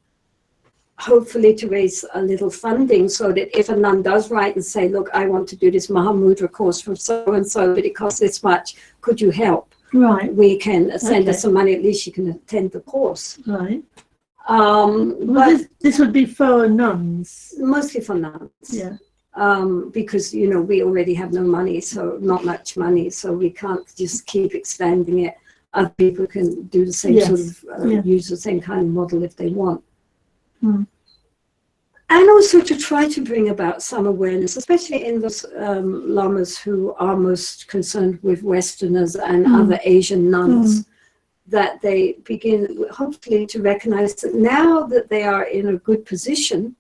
S1: Hopefully to raise a little funding so that if a nun does write and say, look, I want to do this Mahamudra course from so-and-so, but it costs this much, could you help?
S3: Right.
S1: We can send her some money, at least she can attend the course.
S3: Right.
S1: But
S3: this would be for nuns.
S1: Mostly for nuns.
S3: Yeah.
S1: because, you know, we already have no money, so not much money, so we can't just keep expanding it. Other people can do the same sort of, use the same kind of model if they want. And also to try to bring about some awareness, especially in those lamas who are most concerned with Westerners and other Asian nuns, that they begin hopefully to recognize that now that they are in a good position,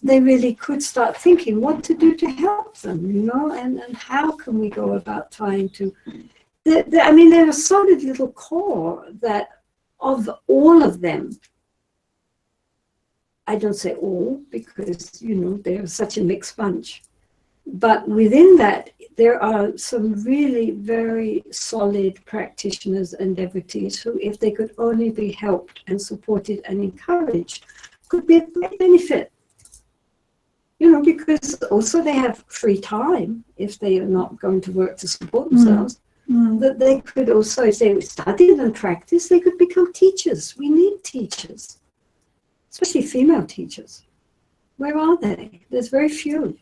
S1: they really could start thinking what to do to help them, you know, and how can we go about trying to, I mean, they're a solid little core that of all of them, I don't say all because, you know, they're such a mixed bunch. But within that, there are some really very solid practitioners and devotees who, if they could only be helped and supported and encouraged, could be a great benefit. You know, because also they have free time if they are not going to work to support themselves. That they could also, if they studied and practiced, they could become teachers. We need teachers. Especially female teachers. Where are they? There's very few.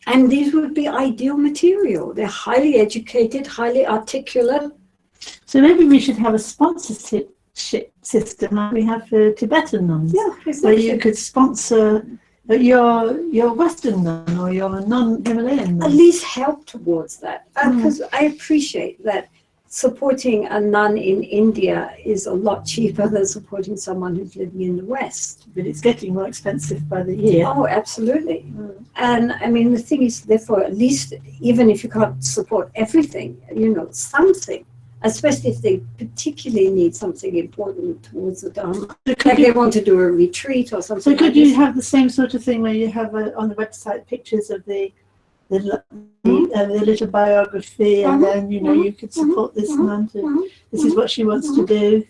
S1: And these would be ideal material. They're highly educated, highly articulate.
S3: So maybe we should have a sponsorship system like we have for Tibetan nuns.
S1: Yeah, exactly.
S3: Where you could sponsor your Western nun or your non-Himalayan nun.
S1: At least help towards that. Because I appreciate that supporting a nun in India is a lot cheaper than supporting someone who's living in the West.
S3: But it's getting more expensive by the year.
S1: Oh, absolutely. And I mean, the thing is, therefore, at least, even if you can't support everything, you know, something, especially if they particularly need something important towards the Dharma. Like they want to do a retreat or something.
S3: So could you have the same sort of thing where you have on the website pictures of the little biography, and then, you know, you could support this nun to, this is what she wants to do.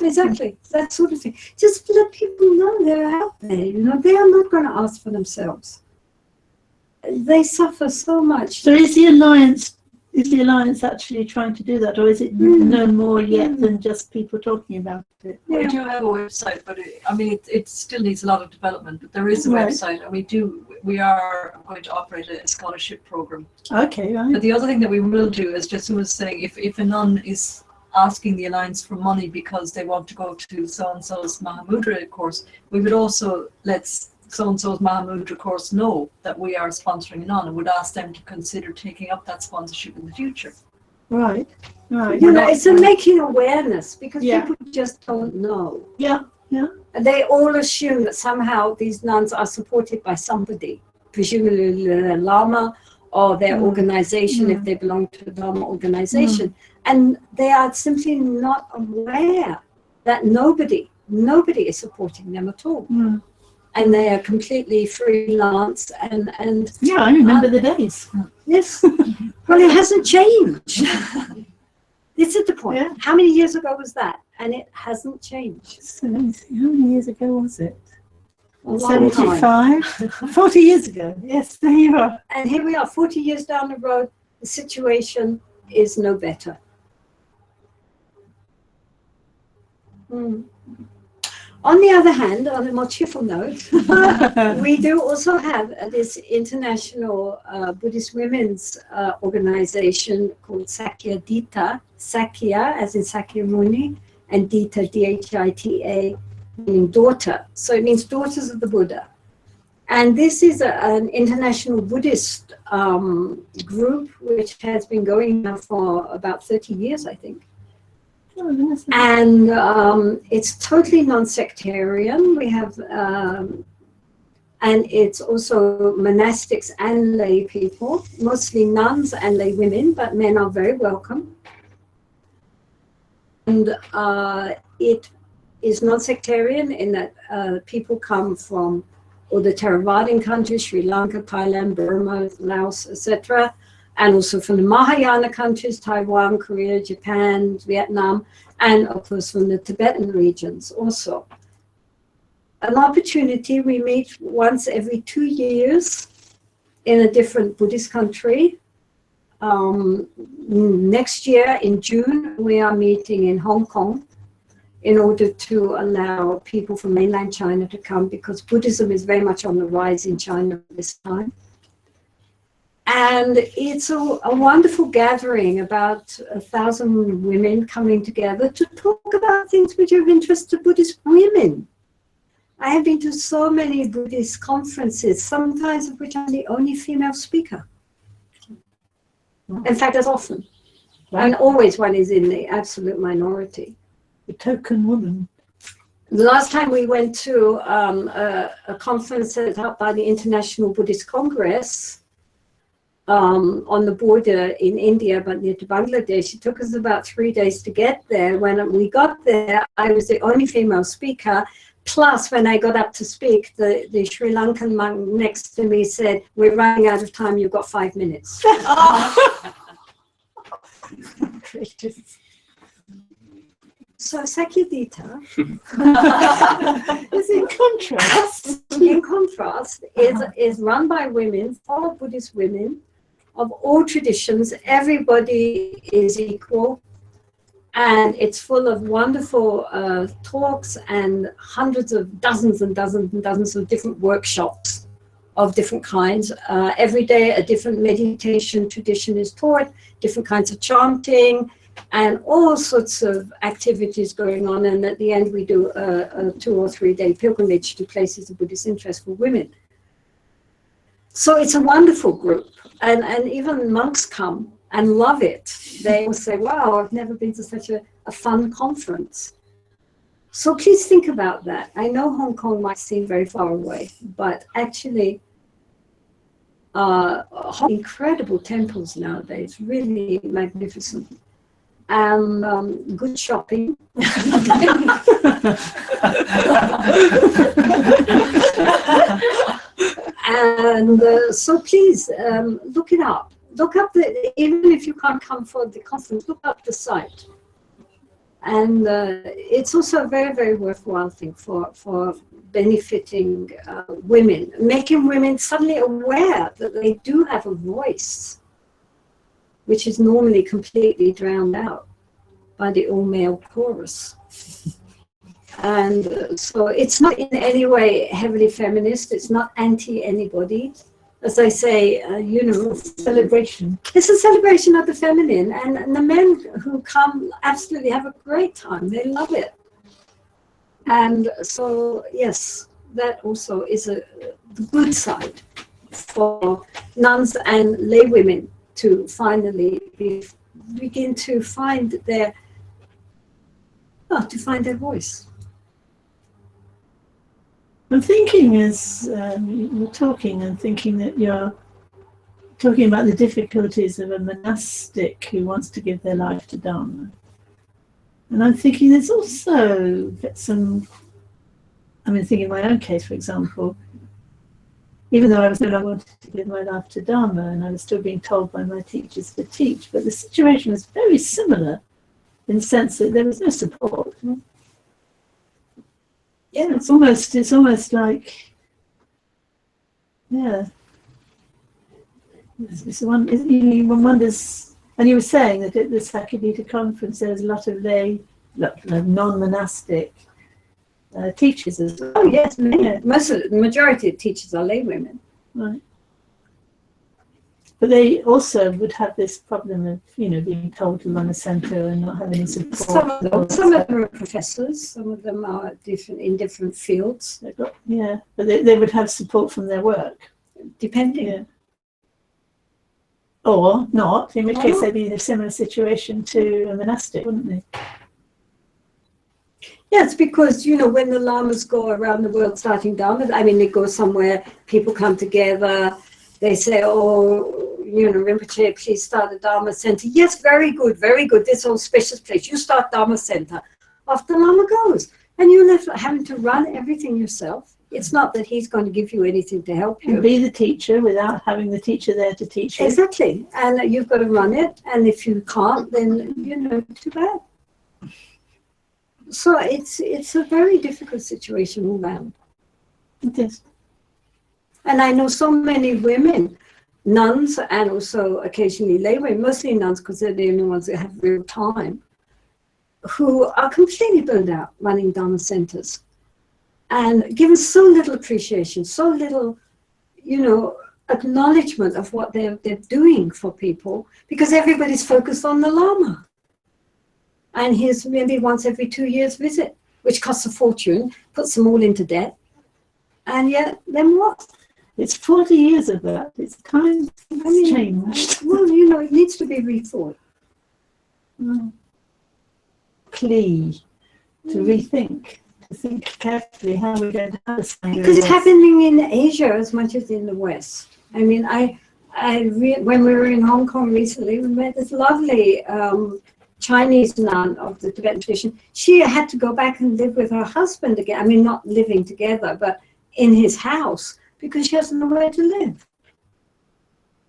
S1: Exactly, that sort of thing. Just let people know they're out there, you know, they are not going to ask for themselves. They suffer so much.
S3: So is the alliance actually trying to do that, or is it no more yet than just people talking about it?
S4: We do have a website, but it still needs a lot of development. But there is a website, and we are going to operate a scholarship program.
S3: Okay, right.
S4: But the other thing that we will do, as Jetsunma was saying, if a nun is asking the alliance for money because they want to go to so and so's Mahamudra course, we would also let so and so's Mahamudra course know that we are sponsoring a nun, and would ask them to consider taking up that sponsorship in the future.
S3: Right.
S1: You know, it's a making awareness, because people just don't know. And they all assume that somehow these nuns are supported by somebody, presumably their Lama or their organization, if they belong to a Dharma organization. And they are simply not aware that nobody is supporting them at all. And they are completely freelance and
S3: I remember the days.
S1: Yes. Well, it hasn't changed. This is the point.
S3: Yeah.
S1: How many years ago was that? And it hasn't changed.
S3: So, how many years ago was it?
S1: A long time.
S3: 75? 40 years ago. Yes, there you are.
S1: And here we are, 40 years down the road, the situation is no better. On the other hand, on a more cheerful note, we do also have this international Buddhist women's organization called Sakya Dita. Sakya, as in Sakyamuni, and Dita, D-H-I-T-A, meaning daughter. So it means daughters of the Buddha. And this is an international Buddhist group which has been going now for about 30 years, I think. And it's totally non-sectarian. We have, and it's also monastics and lay people, mostly nuns and lay women, but men are very welcome. And it is non-sectarian in that people come from all the Theravadan countries, Sri Lanka, Thailand, Burma, Laos, etc., and also from the Mahayana countries, Taiwan, Korea, Japan, Vietnam, and of course from the Tibetan regions also. An opportunity, we meet once every 2 years in a different Buddhist country. Next year in June, we are meeting in Hong Kong, in order to allow people from mainland China to come, because Buddhism is very much on the rise in China at this time. And it's a wonderful gathering, about 1,000 women coming together to talk about things which are of interest to Buddhist women. I have been to so many Buddhist conferences, sometimes of which I'm the only female speaker. In fact, as often. And always one is in the absolute minority.
S3: The token woman.
S1: The last time we went to a conference set up by the International Buddhist Congress on the border in India, but near to Bangladesh, it took us about 3 days to get there. When we got there, I was the only female speaker. Plus, when I got up to speak, the Sri Lankan monk next to me said, "We're running out of time, you've got 5 minutes." So Sakyadita
S3: Is in contrast.
S1: in contrast, is run by women, for Buddhist women of all traditions. Everybody is equal, and it's full of wonderful talks and hundreds of dozens and dozens and dozens of different workshops of different kinds. Every day a different meditation tradition is taught, different kinds of chanting, and all sorts of activities going on. And at the end we do a 2 or 3 day pilgrimage to places of Buddhist interest for women. So it's a wonderful group, and even monks come and love it. They will say, "Wow, I've never been to such a fun conference." So please think about that. I know Hong Kong might seem very far away, but actually incredible temples nowadays, really magnificent. And good shopping. And so please look it up. Look up even if you can't come for the conference, look up the site. And it's also a very, very worthwhile thing for benefiting women, making women suddenly aware that they do have a voice, which is normally completely drowned out by the all-male chorus. And so it's not in any way heavily feminist. It's not anti-anybody. As I say,
S3: Celebration.
S1: it's a celebration of the feminine, and the men who come absolutely have a great time. They love it. And so, yes, that also is the good side for nuns and lay women to finally begin to find their voice.
S3: I'm thinking as you're talking, and thinking that you're talking about the difficulties of a monastic who wants to give their life to Dharma. And I'm thinking there's also thinking my own case, for example, even though I was no longer wanting to give my life to Dharma, and I was still being told by my teachers to teach, but the situation was very similar in the sense that there was no support. Yeah, it's almost like, yeah. One wonders, and you were saying that at the Sakyadita conference there's a lot of non-monastic teachers as well.
S1: Oh yes, the majority of teachers are lay women.
S3: Right. But they also would have this problem of, being told to run a centre and not have any support.
S1: Some of them are professors, some of them are in different fields.
S3: But they would have support from their work.
S1: Depending.
S3: Yeah. Or not, in which case they'd be in a similar situation to a monastic, wouldn't they?
S1: Yes, because, when the lamas go around the world starting Dharma, they go somewhere, people come together, they say, Rinpoche, please start a Dharma center. Yes, very good, this auspicious place. You start Dharma center. Off the Lama goes. And you're left having to run everything yourself. It's not that he's going to give you anything to help you.
S3: And be the teacher without having the teacher there to teach you.
S1: Exactly. And you've got to run it. And if you can't, then, too bad. So it's a very difficult situation all round.
S3: It is.
S1: And I know so many women, nuns, and also occasionally lay women, mostly nuns because they're the only ones that have real time, who are completely burned out running Dharma centers and given so little appreciation, so little, acknowledgement of what they're doing for people, because everybody's focused on the Lama and his maybe once every 2 years visit, which costs a fortune, puts them all into debt. And yet, then what?
S3: It's 40 years of that. It's kind of changed.
S1: Well, it needs to be rethought.
S3: Plea to rethink, to think carefully how we're going to have this.
S1: Because it's happening in Asia as much as in the West. I mean, when we were in Hong Kong recently, we met this lovely Chinese nun of the Tibetan tradition. She had to go back and live with her husband again. I mean, not living together, but in his house, because she has nowhere to live.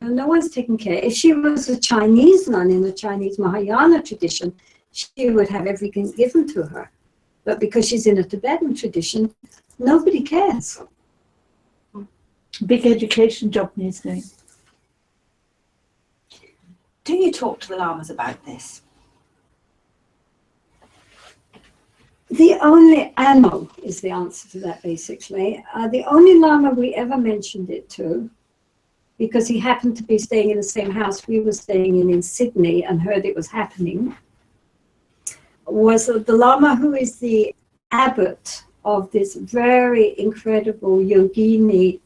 S1: And no one's taking care. If she was a Chinese nun in the Chinese Mahayana tradition, she would have everything given to her. But because she's in a Tibetan tradition, nobody cares.
S3: Big education job needs doing.
S5: Do you talk to the lamas about this?
S1: The only, no, is the answer to that, basically. The only Lama we ever mentioned it to, because he happened to be staying in the same house we were staying in Sydney and heard it was happening, was the Lama who is the abbot of this very incredible yogini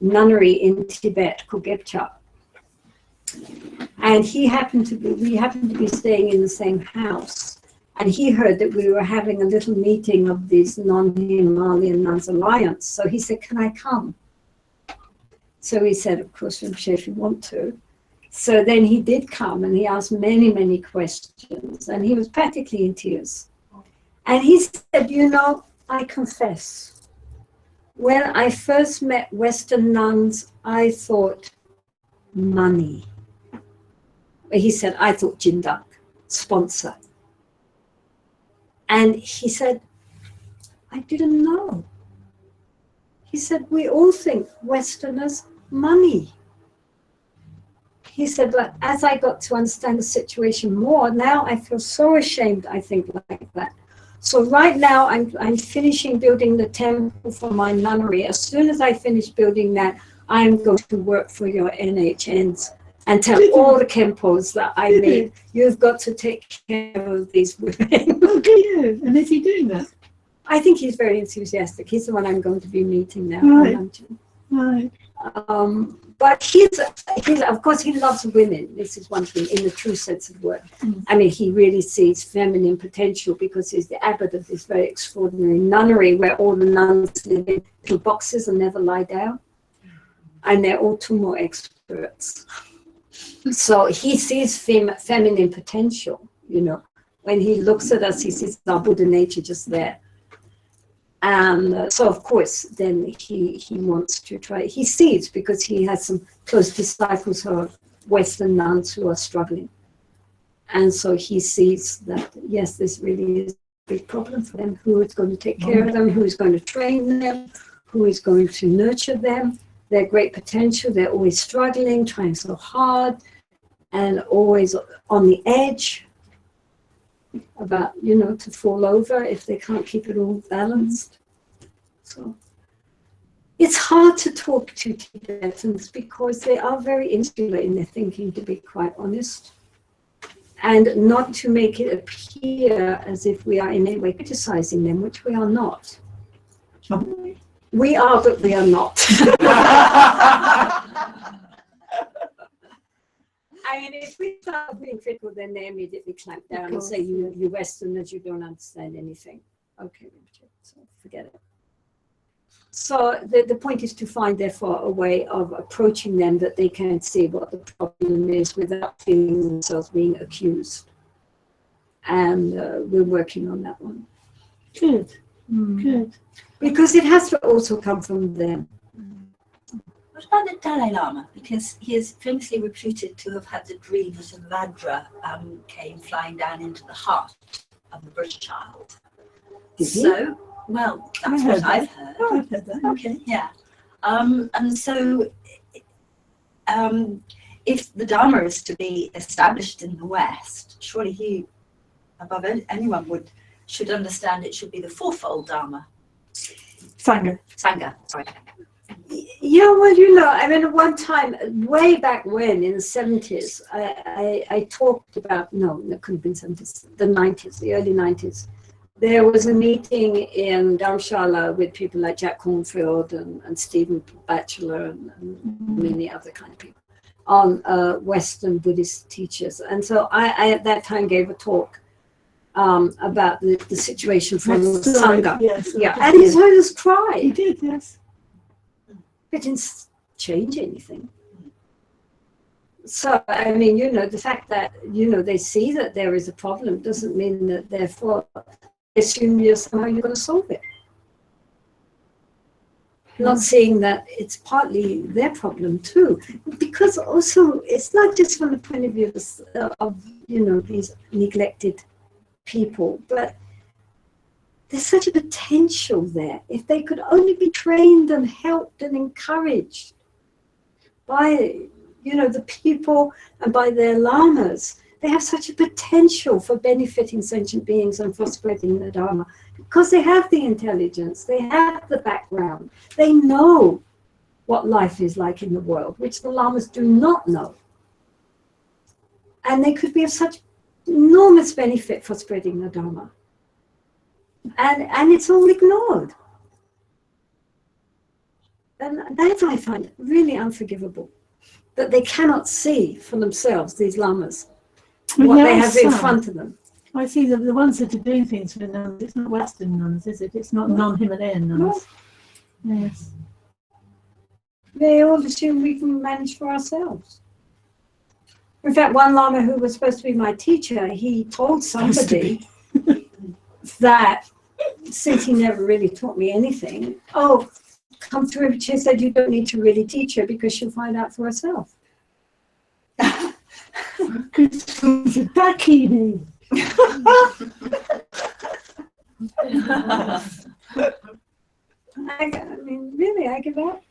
S1: nunnery in Tibet called Gebcha. And we happened to be staying in the same house. And he heard that we were having a little meeting of this non-Himalayan Nuns Alliance. So he said, can I come? So he said, of course, Rinpoche, if you want to. So then he did come and he asked many, many questions. And he was practically in tears. And he said, I confess, when I first met Western nuns, I thought money. He said, I thought jindak, sponsor. And he said, I didn't know. He said, we all think Westerners, money. He said, but as I got to understand the situation more, now I feel so ashamed I think like that. So right now I'm finishing building the temple for my nunnery. As soon as I finish building that, I'm going to work for your NHNs and tell all the Kempos that I made, you've got to take care of these women.
S3: Oh, do you? And is he doing that?
S1: I think he's very enthusiastic. He's the one I'm going to be meeting now.
S3: Right.
S1: But he's of course, he loves women. This is one thing in the true sense of the word. I mean, he really sees feminine potential because he's the abbot of this very extraordinary nunnery where all the nuns live in little boxes and never lie down. And they're all Tummo experts. So he sees feminine potential, When he looks at us, he sees our Buddha nature just there. And so, of course, then he wants to try. He sees, because he has some close disciples who are Western nuns who are struggling. And so he sees that, yes, this really is a big problem for them. Who is going to take care of them? Who is going to train them? Who is going to nurture them? Their great potential. They're always struggling, trying so hard, and always on the edge about, to fall over if they can't keep it all balanced. So it's hard to talk to Tibetans because they are very insular in their thinking, to be quite honest, and not to make it appear as if we are in any way criticizing them, which we are not. We are, but we are not. I mean, if we start being critical, then they immediately clamp down and say, you Westerners, you don't understand anything. Okay, so forget it. So the point is to find, therefore, a way of approaching them that they can see what the problem is without feeling themselves being accused. And we're working on that one.
S3: Good. Good.
S1: Because it has to also come from them.
S5: What about the Dalai Lama? Because he is famously reputed to have had the dream that a Vajra came flying down into the heart of the Buddha child. So, well, that's what I've heard.
S3: Oh, I've heard that.
S5: Okay, yeah. And so, if the Dharma is to be established in the West, surely he above anyone should understand, it should be the fourfold Dharma.
S3: Sangha.
S5: Sangha, sorry.
S1: Yeah, well, I mean, at one time, way back when, in the 70s, I talked about, no, it couldn't have been 70s, the 90s, the early 90s. There was a meeting in Dharamshala with people like Jack Cornfield and Stephen Batchelor and many other kind of people on Western Buddhist teachers. And so I at that time gave a talk about the situation from Sangha.
S3: Yes,
S1: yeah, and he's heard us cry.
S3: he did, yes.
S1: It didn't change anything. So, I mean, the fact that, they see that there is a problem doesn't mean that therefore they assume somehow you're going to solve it. Not seeing that it's partly their problem too. Because also, it's not just from the point of view of these neglected people, but there's such a potential there. If they could only be trained and helped and encouraged by, the people and by their lamas, they have such a potential for benefiting sentient beings and for spreading the Dharma. Because they have the intelligence, they have the background, they know what life is like in the world, which the lamas do not know. And they could be of such enormous benefit for spreading the Dharma. And it's all ignored. And that I find really unforgivable, that they cannot see for themselves, these lamas, what they have in front of them.
S3: I see the ones that are doing things for nuns, it's not Western nuns, is it? It's not non-Himalayan nuns. No. Yes.
S1: They all assume we can manage for ourselves. In fact, one lama who was supposed to be my teacher, he told somebody that since he never really taught me anything, come through, she said, you don't need to really teach her because she'll find out for herself.
S3: She's a ducky.
S1: I mean, really, I give up.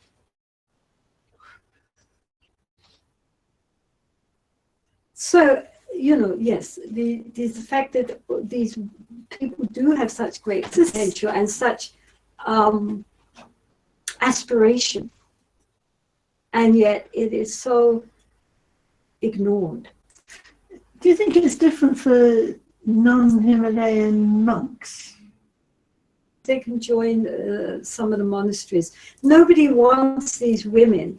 S1: So, yes, the fact that these people do have such great potential and such aspiration, and yet it is so ignored.
S3: Do you think it's different for non-Himalayan monks?
S1: They can join some of the monasteries. Nobody wants these women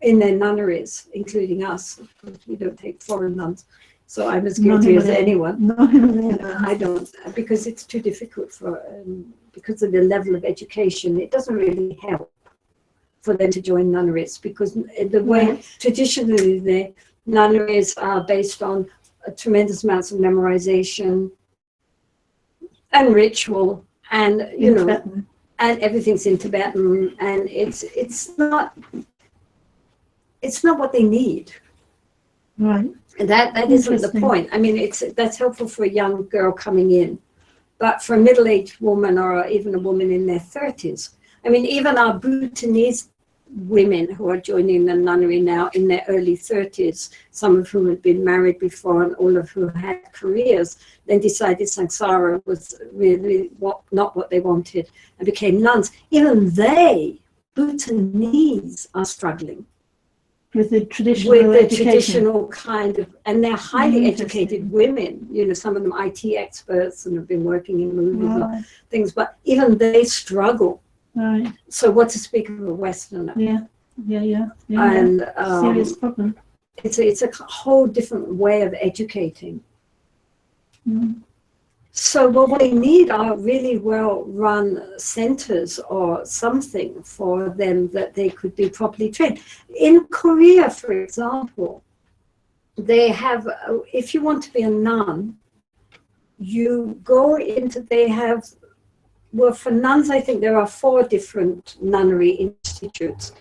S1: in their nunneries, including us. Of course, we don't take foreign nuns, so I'm as guilty as anyone. I don't, because it's too difficult because of the level of education. It doesn't really help for them to join nunneries, because the way traditionally the nunneries are based on tremendous amounts of memorization and ritual, and and everything's in Tibetan, and it's not what they need.
S3: Right.
S1: And that isn't the point. I mean, that's helpful for a young girl coming in, but for a middle-aged woman or even a woman in their 30s. I mean, even our Bhutanese women who are joining the nunnery now in their early 30s, some of whom had been married before and all of who had careers, then decided samsara was really not what they wanted and became nuns. Even they, Bhutanese, are struggling
S3: with the traditional
S1: kind of, and they're highly educated women, some of them IT experts and have been working in movies and things, but even they struggle.
S3: Right.
S1: So what to speak of a Westerner?
S3: Yeah.
S1: And
S3: serious problem.
S1: It's a whole different way of educating.
S3: Mm.
S1: So what they need are really well-run centers or something for them that they could be properly trained. In Korea, for example, they have, if you want to be a nun, you go into, well, for nuns, I think there are 4 different nunnery institutes,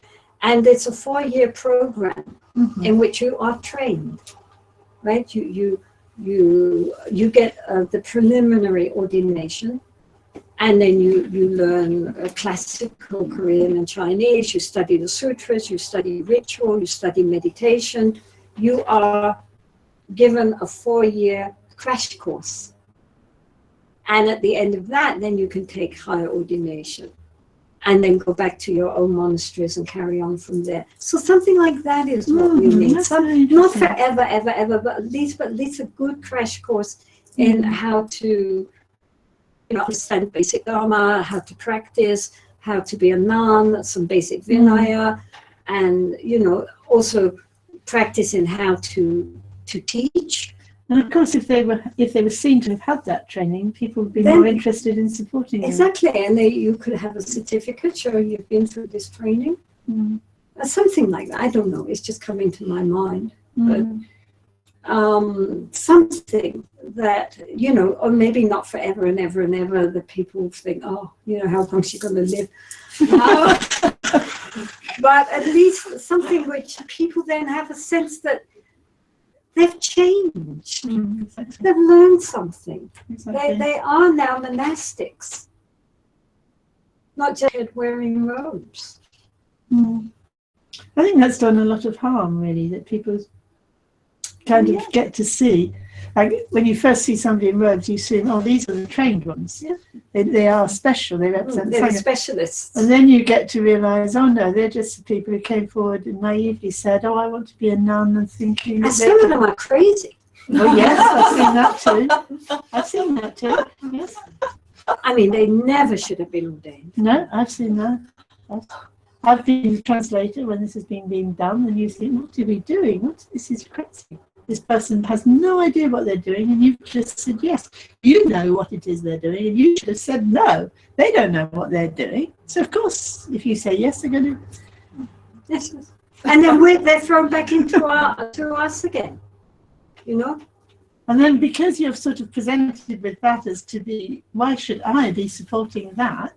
S1: and it's a 4-year program in which you are trained, right? You get the preliminary ordination, and then you learn classical Korean and Chinese, you study the sutras, you study ritual, you study meditation. You are given a 4-year crash course And at the end of that, then you can take higher ordination and then go back to your own monasteries and carry on from there. So something like that is what we need. Not forever, ever, but at least a good crash course in how to, understand basic Dharma, how to practice, how to be a nun, some basic Vinaya, and, also practice in how to teach.
S3: And of course, if they were seen to have had that training, people would be more interested in supporting them.
S1: Exactly, and you could have a certificate showing you've been through this training. Something like that. I don't know. It's just coming to my mind. But something that, or maybe not forever and ever and ever, that people think, how long is she going to live? But at least something which people then have a sense that they've changed.
S3: Exactly.
S1: They've learned something.
S3: Exactly.
S1: They are now monastics, not just wearing robes.
S3: I think that's done a lot of harm, really, that people kind of get to see. Like when you first see somebody in robes, you see, these are the trained ones.
S1: Yeah.
S3: They are special. They represent
S1: They're
S3: Sangha.
S1: specialists.
S3: And then you get to realise, no, they're just the people who came forward and naively said, I want to be a nun, and thinking.
S1: And some of them are crazy.
S3: Oh yes, I've seen that too. Yes.
S1: I mean, they never should have been ordained.
S3: No, I've seen that. I've been a translator when this has been being done, and you think, what are we doing? This is crazy. This person has no idea what they're doing, and you've just said yes. You know what it is they're doing, and you should have said no. They don't know what they're doing. So of course, if you say yes, they're going to.
S1: Yes. And then they're thrown back into to us again.
S3: And then because you're sort of presented with that as to be, why should I be supporting that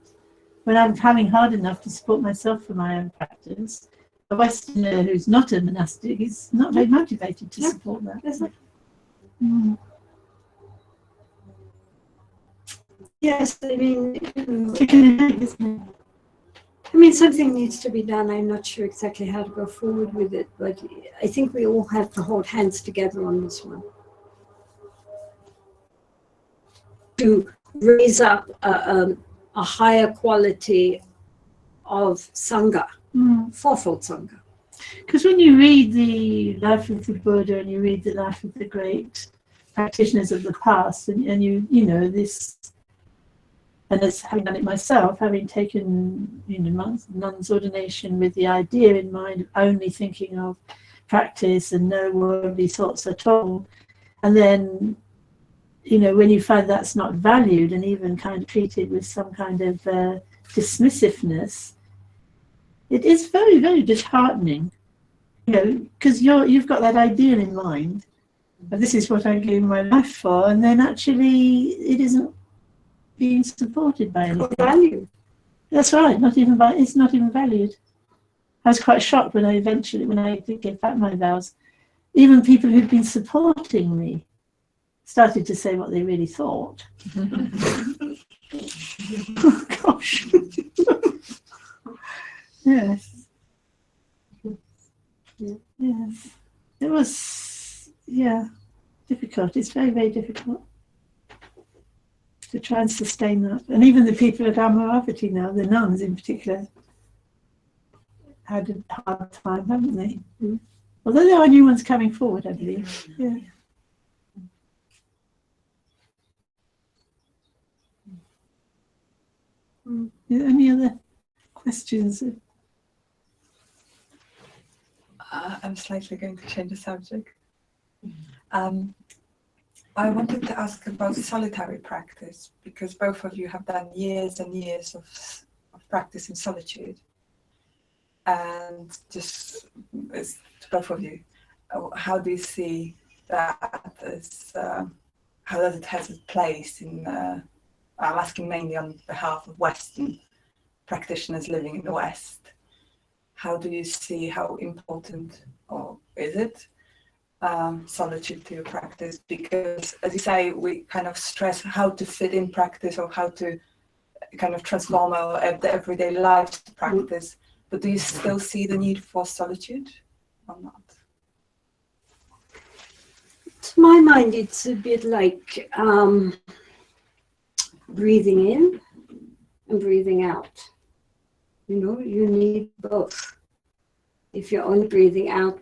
S3: when I'm having hard enough to support myself for my own practice? A Westerner who's not a monastic is not very motivated to support that.
S1: Yes, I mean,
S3: Isn't it?
S1: something needs to be done. I'm not sure exactly how to go forward with it, but I think we all have to hold hands together on this one. To raise up a higher quality of Sangha, fourfold Sangha.
S3: Because when you read the life of the Buddha and you read the life of the great practitioners of the past, and you know this, and as having done it myself, having taken nun's ordination with the idea in mind of only thinking of practice and no worldly thoughts at all, and then when you find that's not valued and even kind of treated with some kind of dismissiveness, it is very, very disheartening, because you've got that ideal in mind, and this is what I'm giving my life for, and then actually it isn't being supported by anything.
S1: Value.
S3: That's right. It's not even valued. I was quite shocked when I did get back my vows. Even people who'd been supporting me started to say what they really thought. Oh, gosh. Yes. Yes. It was, difficult. It's very, very difficult to try and sustain that. And even the people at Amaravati now, the nuns in particular, had a hard time, haven't they? Although there are new ones coming forward, I believe. Yeah. Any other questions?
S6: I'm slightly going to change the subject. I wanted to ask about solitary practice, because both of you have done years and years of practice in solitude. And just as both of you, how do you see that as, how does it have its place in, I'm asking mainly on behalf of Western practitioners living in the West. How do you see how important, or is it, solitude to your practice? Because, as you say, we kind of stress how to fit in practice, or how to kind of transform our everyday lives to practice. But do you still see the need for solitude or not?
S1: To my mind, it's a bit like breathing in and breathing out. You know, you need both. If you're only breathing out,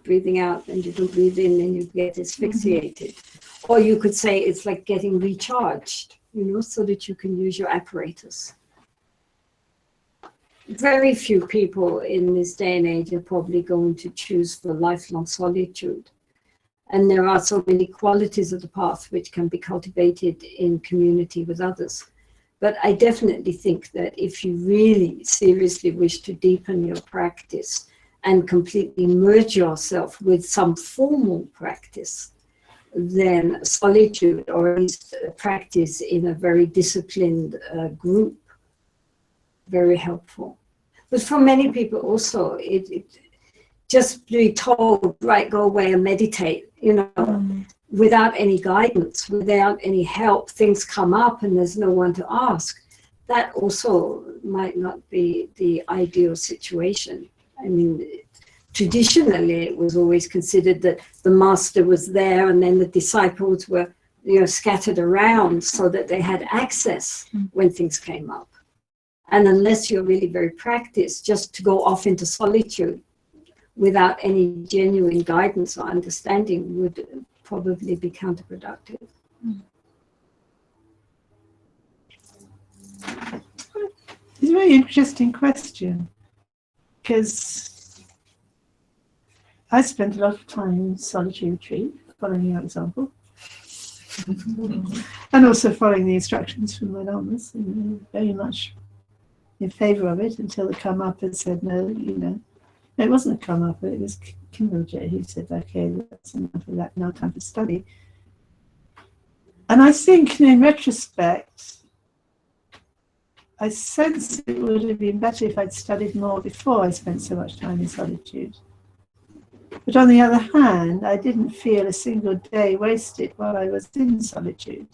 S1: and you don't breathe in, then you get asphyxiated. Or you could say it's like getting recharged, you know, so that you can use your apparatus. Very few people in this day and age are probably going to choose for lifelong solitude. And there are so many qualities of the path which can be cultivated in community with others. But I definitely think that if you really seriously wish to deepen your practice and completely merge yourself with some formal practice, then solitude, or at least practice in a very disciplined group, very helpful. But for many people also, it just be told, right, go away and meditate, you know, without any guidance, without any help, things come up and there's no one to ask. That also might not be the ideal situation. I mean, traditionally, it was always considered that the master was there and then the disciples were, you know, scattered around so that they had access when things came up. And unless you're really very practiced, just to go off into solitude without any genuine guidance or understanding would probably be counterproductive.
S3: It's a very interesting question, because I spent a lot of time in solitary retreat, following your example, and also following the instructions from my lamas, very much in favour of it, until the Karmapa said no, you know. No, it wasn't a Karmapa, it was Kimmelje who said, okay, that's enough of that, now time for study. And I think in retrospect, I sense it would have been better if I'd studied more before I spent so much time in solitude. But on the other hand, I didn't feel a single day wasted while I was in solitude.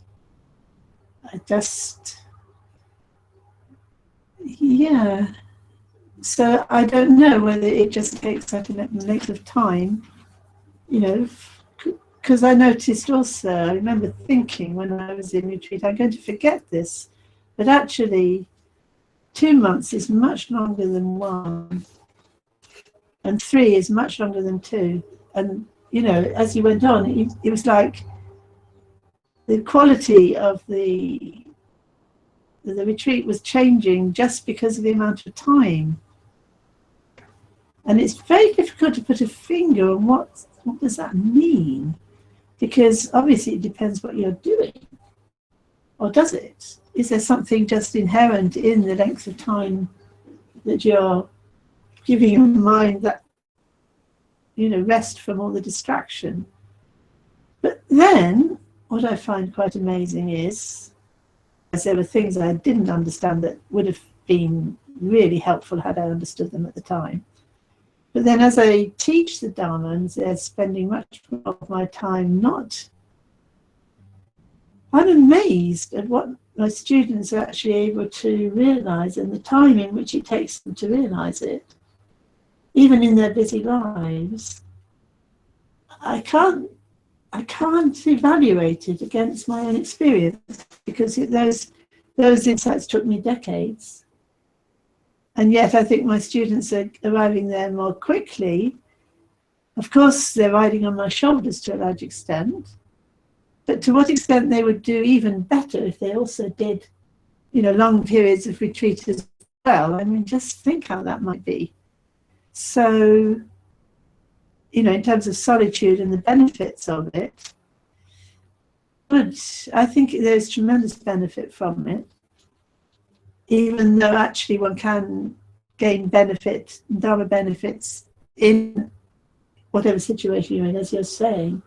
S3: I just, yeah. So I don't know whether it just takes such a length of time, you know, because I noticed also, I remember thinking when I was in retreat, I'm going to forget this, but actually 2 months is much longer than 1, and 3 is much longer than 2. And, you know, as you went on, it was like the quality of the retreat was changing just because of the amount of time. And it's very difficult to put a finger on what does that mean, because obviously it depends what you're doing. Or does it? Is there something just inherent in the length of time that you're giving your mind that, you know, rest from all the distraction? But then what I find quite amazing is, as there were things I didn't understand that would have been really helpful had I understood them at the time. But then as I teach the Dharma, and they're spending much of my time not, I'm amazed at what my students are actually able to realize and the time in which it takes them to realize it, even in their busy lives. I can't evaluate it against my own experience, because those insights took me decades. And yet I think my students are arriving there more quickly. Of course, they're riding on my shoulders to a large extent, but to what extent they would do even better if they also did, you know, long periods of retreat as well. I mean, just think how that might be. So, you know, in terms of solitude and the benefits of it, but I think there's tremendous benefit from it, even though actually one can gain benefit, Dharma benefits in whatever situation you're in, as you're saying.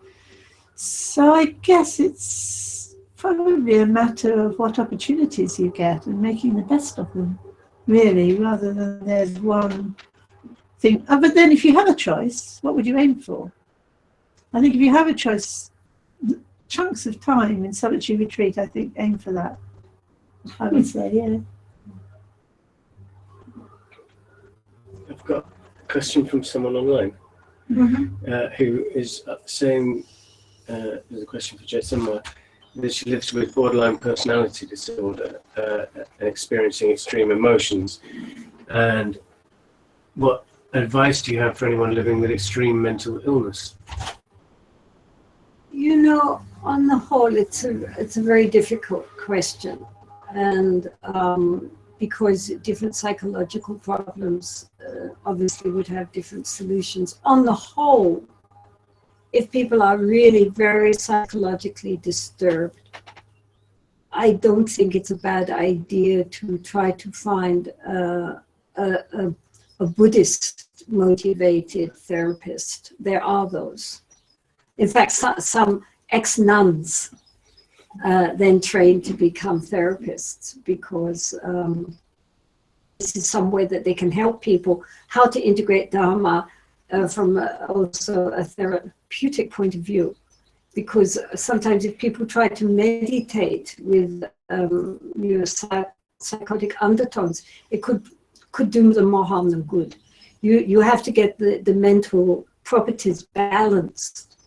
S3: So I guess it's probably a matter of what opportunities you get and making the best of them, really, rather than there's one thing. But then if you have a choice, what would you aim for? I think if you have a choice, chunks of time in solitary retreat, I think aim for that. I would say, yeah.
S2: I've got a question from someone online who is saying, there's a question for Jetsunma. that she lives with borderline personality disorder and experiencing extreme emotions. And what advice do you have for anyone living with extreme mental illness?
S1: You know, on the whole, it's a very difficult question, and because different psychological problems obviously would have different solutions. On the whole, if people are really very psychologically disturbed, I don't think it's a bad idea to try to find a Buddhist motivated therapist. There are those. In fact, some ex-nuns then train to become therapists, because this is some way that they can help people how to integrate Dharma from also a therapeutic point of view. Because sometimes if people try to meditate with psychotic undertones, it could do them more harm than good. You have to get the mental properties balanced.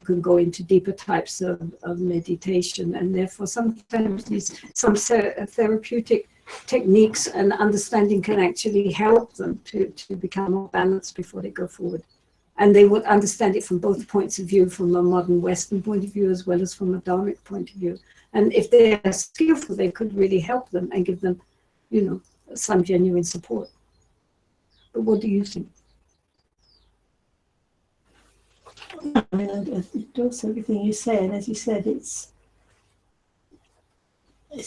S1: You can go into deeper types of meditation, and therefore sometimes some therapeutic techniques and understanding can actually help them to become more balanced before they go forward. And they would understand it from both points of view, from a modern Western point of view as well as from a Dharmic point of view. And if they're skillful, they could really help them and give them, some genuine support. But what do you think?
S3: I mean, I endorse everything you say, and as you said, it's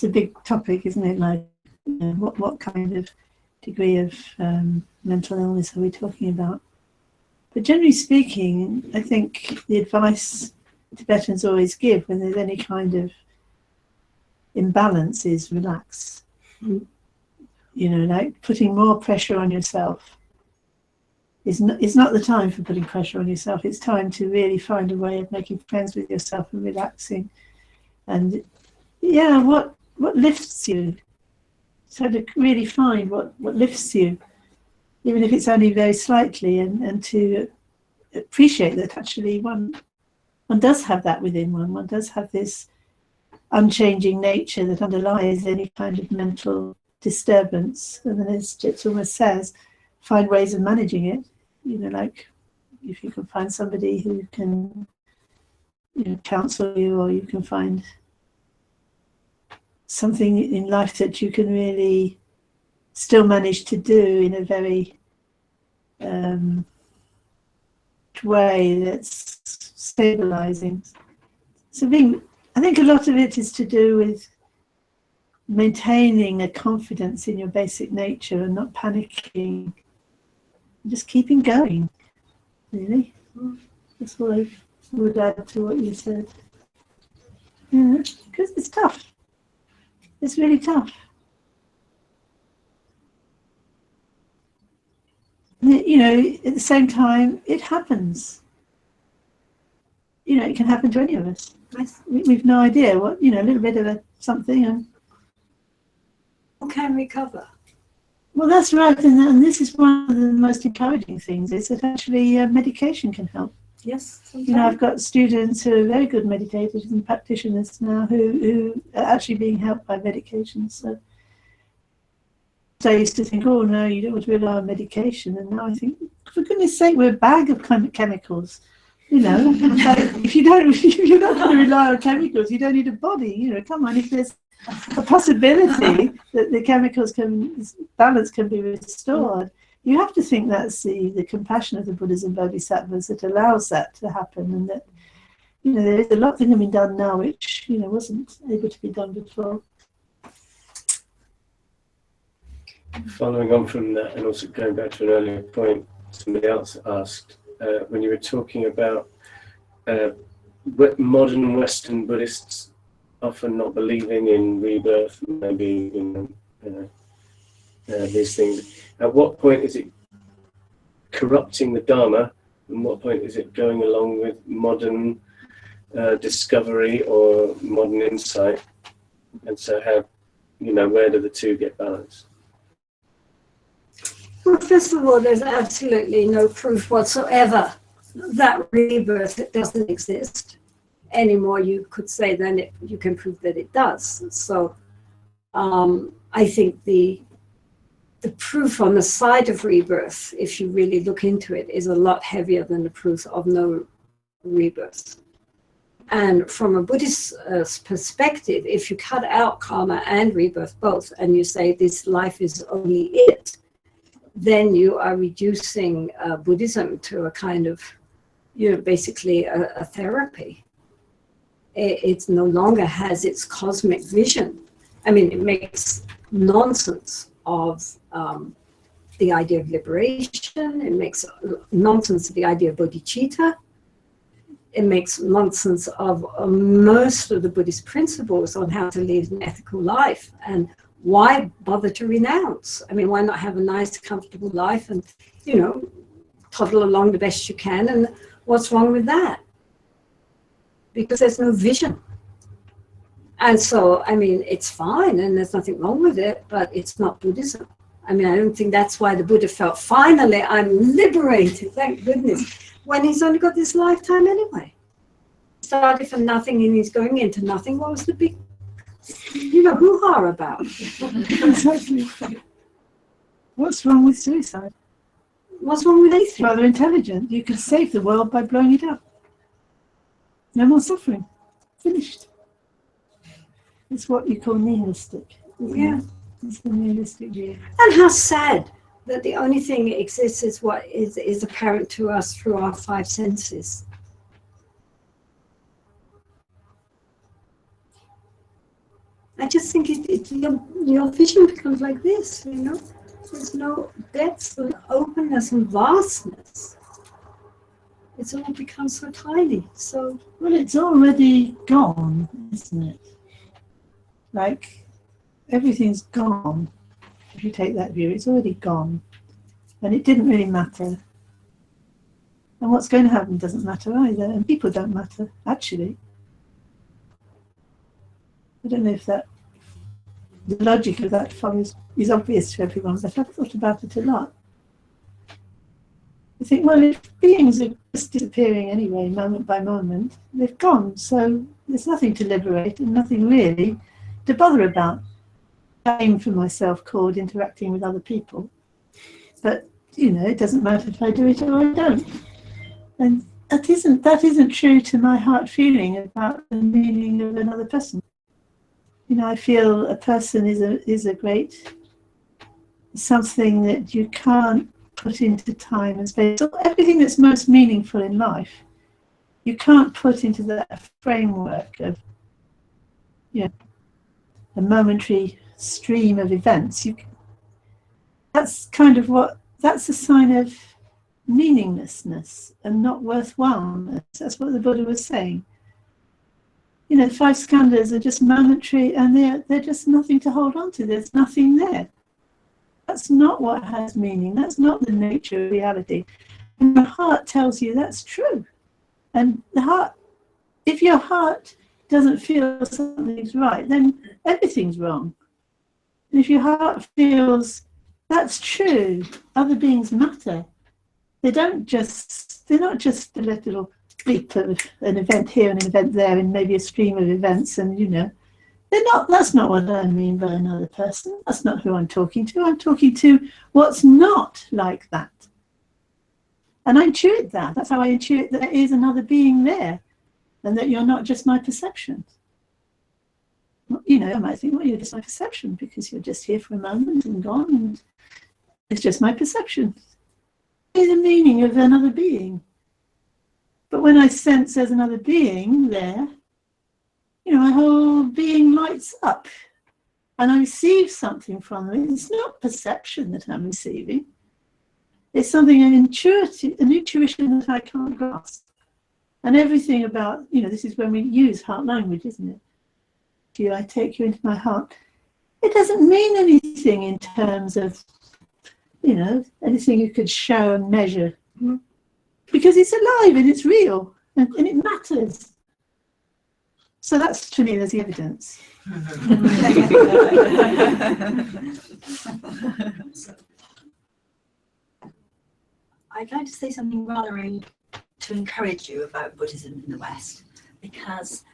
S3: a big topic, isn't it? Like, what kind of degree of mental illness are we talking about? But generally speaking, I think the advice Tibetans always give when there's any kind of imbalance is relax. Like putting more pressure on yourself is not the time for putting pressure on yourself. It's time to really find a way of making friends with yourself and relaxing. And what lifts you? So to really find what lifts you, even if it's only very slightly, and to appreciate that actually one does have that within one. One does have this unchanging nature that underlies any kind of mental disturbance. And then, as Jetsunma says, find ways of managing it. Like if you can find somebody who can counsel you, or you can find something in life that you can really still manage to do in a very way that's stabilizing. So I think a lot of it is to do with maintaining a confidence in your basic nature and not panicking, just keeping going, really. That's what I would add to what you said. Because it's tough. It's really tough. At the same time, it happens. It can happen to any of us. We've no idea what, a little bit of something, and
S1: can recover.
S3: Well, that's right, and this is one of the most encouraging things, is that actually medication can help.
S1: Yes.
S3: I've got students who are very good meditators and practitioners now who are actually being helped by medications. So I used to think, oh no, you don't want to rely on medication, and now I think, for goodness sake, we're a bag of chemicals. If you're not going to rely on chemicals, you don't need a body. Come on, if there's a possibility that the chemicals balance can be restored, you have to think that's the compassion of the Buddhas and Bodhisattvas that allows that to happen, and that there is a lot that can be done now which wasn't able to be done before.
S2: Following on from that, and also going back to an earlier point somebody else asked, when you were talking about modern Western Buddhists often not believing in rebirth, maybe these things. At what point is it corrupting the Dharma, and what point is it going along with modern discovery or modern insight? And so how, where do the two get balanced?
S1: Well, first of all, there's absolutely no proof whatsoever that rebirth doesn't exist. any more you could say than you can prove that it does. So I think the proof on the side of rebirth, if you really look into it, is a lot heavier than the proof of no rebirth. And from a Buddhist perspective, if you cut out karma and rebirth both, and you say this life is only it, then you are reducing Buddhism to a kind of, basically a therapy. It no longer has its cosmic vision. I mean, it makes nonsense of the idea of liberation. It makes nonsense of the idea of bodhicitta. It makes nonsense of most of the Buddhist principles on how to live an ethical life. And why bother to renounce? I mean, why not have a nice, comfortable life and, toddle along the best you can? And what's wrong with that? Because there's no vision. And so, I mean, it's fine and there's nothing wrong with it, but it's not Buddhism. I mean, I don't think that's why the Buddha felt, finally, I'm liberated, thank goodness, when he's only got this lifetime anyway. He started from nothing and he's going into nothing. What was the big, hoo-ha about?
S3: Exactly. What's wrong with suicide?
S1: What's wrong with anything?
S3: It's rather intelligent. You can save the world by blowing it up. No more suffering. Finished. It's what you call nihilistic.
S1: Yeah.
S3: It's the nihilistic view.
S1: And how sad that the only thing that exists is what is apparent to us through our five senses. I just think your vision becomes like this, There's no depth and openness and vastness. It's all become so tiny. So
S3: well, it's already gone, isn't it? Like everything's gone. If you take that view, it's already gone, and it didn't really matter. And what's going to happen doesn't matter either, and people don't matter actually. I don't know if the logic of that is obvious to everyone, but I've thought about it a lot. I think, well, if beings are just disappearing anyway, moment by moment, they've gone, so there's nothing to liberate and nothing really to bother about. I aim for myself called interacting with other people, but it doesn't matter if I do it or I don't. And that isn't true to my heart feeling about the meaning of another person. I feel a person is a great something that you can't put into time and space. So everything that's most meaningful in life, you can't put into that framework of a momentary stream of events. That's a sign of meaninglessness and not worthwhileness. That's what the Buddha was saying. The five skandhas are just momentary and they're just nothing to hold on to. There's nothing there. That's not what has meaning. That's not the nature of reality. And your heart tells you that's true. And if your heart doesn't feel something's right, then everything's wrong. And if your heart feels that's true, other beings matter. They're not just a little bleep of an event here and an event there and maybe a stream of events, and that's not what I mean by another person. That's not who I'm talking to. I'm talking to what's not like that. And I intuit that. That's how I intuit that there is another being there and that you're not just my perception. I might think, well, you're just my perception because you're just here for a moment and gone, and it's just my perception. It's the meaning of another being. But when I sense there's another being there, my whole being lights up and I receive something from it. It's not perception that I'm receiving. It's something, an intuition that I can't grasp. And everything about, this is when we use heart language, isn't it? I take you into my heart. It doesn't mean anything in terms of, anything you could show and measure. Mm-hmm. Because it's alive and it's real and it matters. So that's, to me, there's the evidence.
S5: I'd like to say something rather to encourage you about Buddhism in the West. because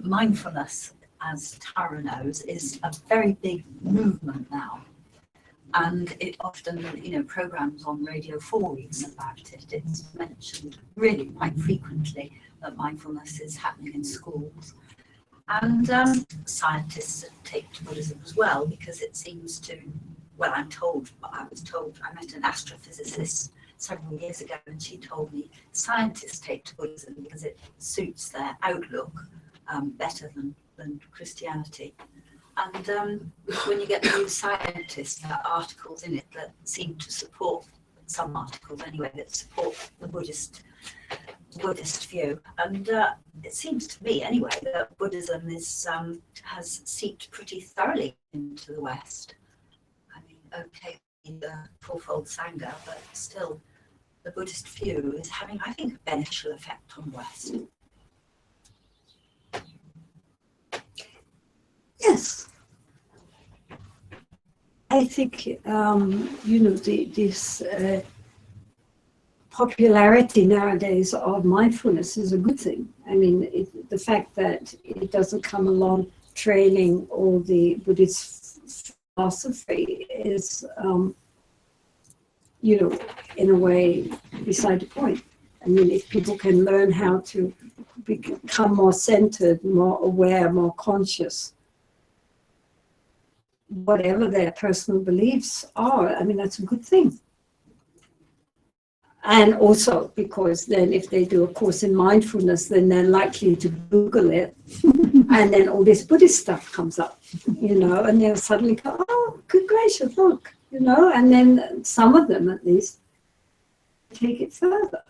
S5: mindfulness, as Tara knows, is a very big movement now. And it often, programs on Radio 4 weeks about it. It's mentioned really quite frequently that mindfulness is happening in schools. And scientists take to Buddhism as well, because it seems to, well, I met an astrophysicist several years ago, and she told me scientists take to Buddhism because it suits their outlook better than Christianity. And when you get the New Scientist, there are articles in it that seem to support, some articles anyway, that support the Buddhist view. And it seems to me anyway that Buddhism has seeped pretty thoroughly into the West. I mean, okay, the fourfold Sangha, but still the Buddhist view is having, I think, a beneficial effect on the West.
S1: Yes. I think, this popularity nowadays of mindfulness is a good thing. I mean, the fact that it doesn't come along trailing all the Buddhist philosophy is, in a way, beside the point. I mean, if people can learn how to become more centered, more aware, more conscious, whatever their personal beliefs are, I mean, that's a good thing. And also because then if they do a course in mindfulness, then they're likely to Google it. And then all this Buddhist stuff comes up, and they'll suddenly go, oh, good gracious, look, and then some of them at least take it further.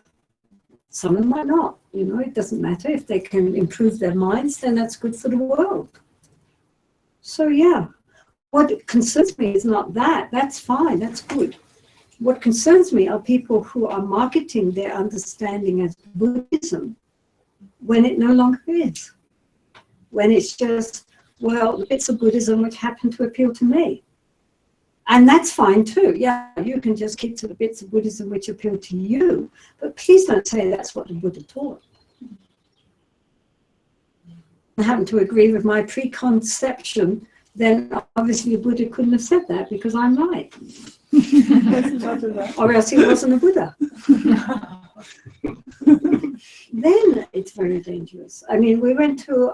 S1: Some of them might not, it doesn't matter. If they can improve their minds, then that's good for the world. So yeah, what concerns me is not that. That's fine, that's good. What concerns me are people who are marketing their understanding as Buddhism when it no longer is. When it's just, well, bits of Buddhism which happen to appeal to me. And that's fine too. Yeah, you can just keep to the bits of Buddhism which appeal to you, but please don't say that's what the Buddha taught. I happen to agree with my preconception, then obviously the Buddha couldn't have said that because I'm right. Or else he wasn't a Buddha. Then it's very dangerous. I mean, we went to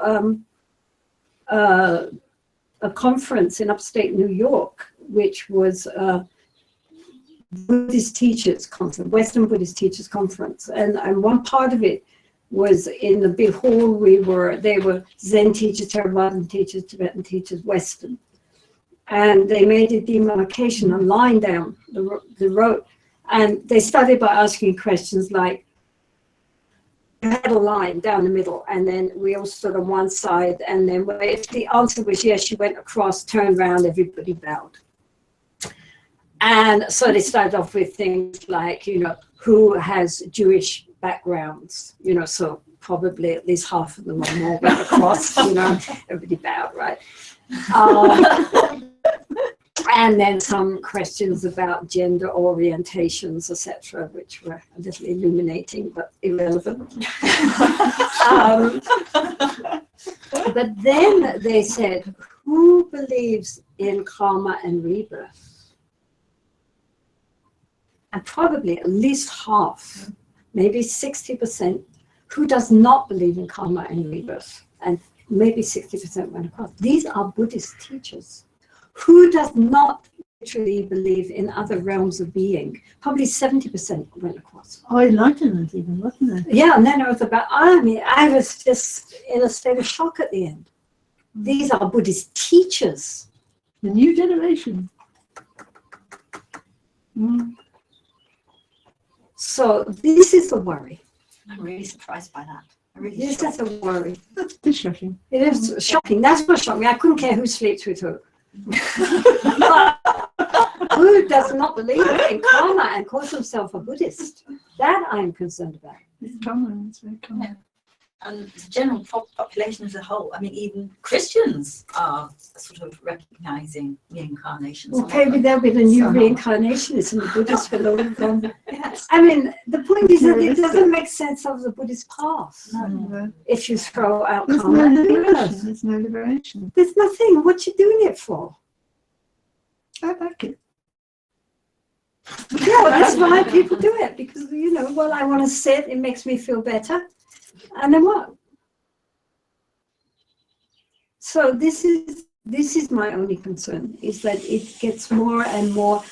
S1: a conference in upstate New York, which was a Buddhist Teachers Conference, Western Buddhist Teachers Conference. And one part of it was in the big hall. They were Zen teachers, Theravadan teachers, Tibetan teachers, Western. And they made a demarcation, a line down the road. And they started by asking questions like, you had a line down the middle, and then we all stood on one side. And then if the answer was yes, you went across, turned around, everybody bowed. And so they started off with things like, who has Jewish backgrounds, so probably at least half of them or more went across, everybody bowed, right? And then some questions about gender orientations, etc., which were a little illuminating but irrelevant. But then they said, who believes in karma and rebirth? And probably at least half, maybe 60%, who does not believe in karma and rebirth. And maybe 60% went across. These are Buddhist teachers. Who does not literally believe in other realms of being? Probably 70% went across.
S3: Oh, enlightenment even, wasn't it?
S1: Yeah, and then it was about, I was just in a state of shock at the end. These are Buddhist teachers.
S3: The new generation.
S1: So this is a worry.
S5: I'm really surprised by that.
S1: This is a worry.
S3: It's shocking.
S1: It is shocking. That's what shocked me. I couldn't care who sleeps with who. Who does not believe in karma and calls himself a Buddhist? That I'm concerned about.
S3: It's common. It's very common.
S5: and the general population as a whole. I mean, even Christians are sort of recognizing reincarnations.
S1: Well, maybe there'll be the new
S5: So-
S1: reincarnationism, the Buddhists will all gone.
S5: Yes.
S1: I mean, the point is that it doesn't make sense of the Buddhist past
S3: No.
S1: if you throw out
S3: There's
S1: karma.
S3: no liberation. There's no liberation.
S1: There's nothing. What you doing it for?
S3: I like it.
S1: Yeah, that's why people do it, because, you know, well, I want to sit, it makes me feel better, and then what? So this is my only concern, is that it gets more and more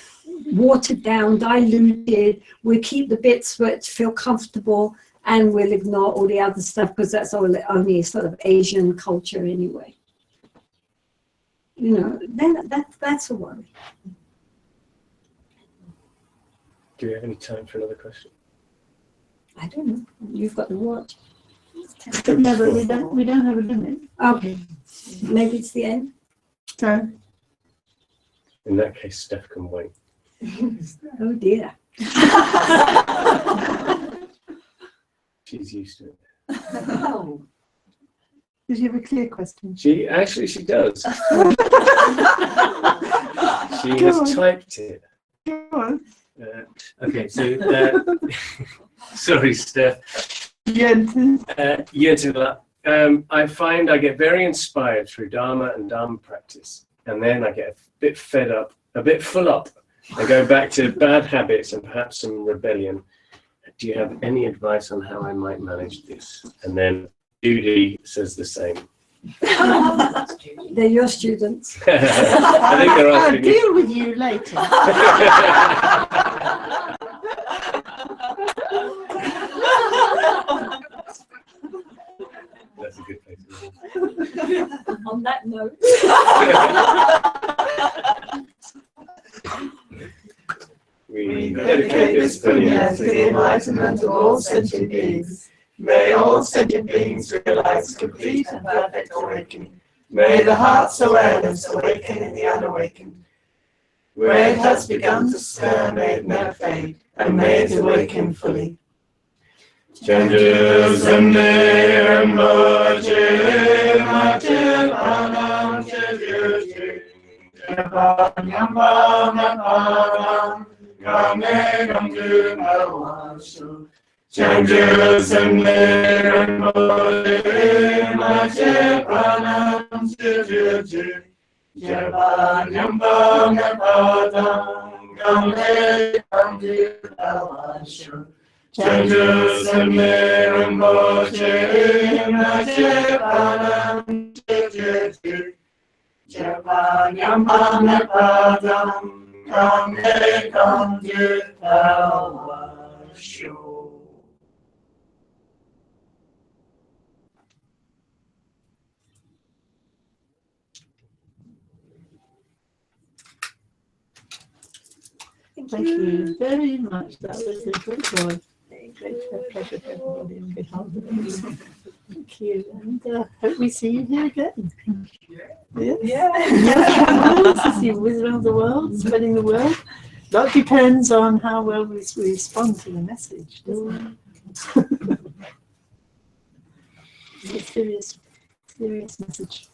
S1: watered down, diluted. We keep the bits that feel comfortable, and we'll ignore all the other stuff because that's only sort of Asian culture anyway. You know, then that's a worry.
S2: Do we have any time for another question?
S1: I don't know. You've got the watch.
S3: No, but we don't have a limit.
S1: Okay. Maybe it's the end.
S3: So
S2: In that case, Steph can wait.
S1: Oh dear.
S2: She's used to it.
S5: Oh.
S3: did you have a clear question?
S2: She does. She
S3: Go
S2: has
S3: on.
S2: typed it.
S3: Go on.
S2: Okay, so sorry, Steph.
S3: Jens.
S2: I find I get very inspired through Dharma and Dharma practice, and then I get a bit fed up, a bit full up. I go back to bad habits and perhaps some rebellion. Do you have any advice on how I might manage this? And then Judy says the same.
S1: They're your students.
S2: I think they're
S3: I'll
S2: asking you.
S3: deal with you later.
S2: That's a good place to be.
S1: On that note.
S2: We
S7: dedicate this punya to the enlightenment of all sentient beings. May all sentient beings realize complete and perfect awakening. May the heart's awareness awaken in the unawakened. Where it has begun to stir, may it never fade, and may it awaken fully. Changes and Changes and Changes and
S3: Thank you very much. That was a great joy. Great pleasure for everybody and good holidays. Thank you. And hope we see you here again. Yes. To see wizards around the world, spreading the word. That depends on how well we respond to the message, doesn't it? It's a serious message.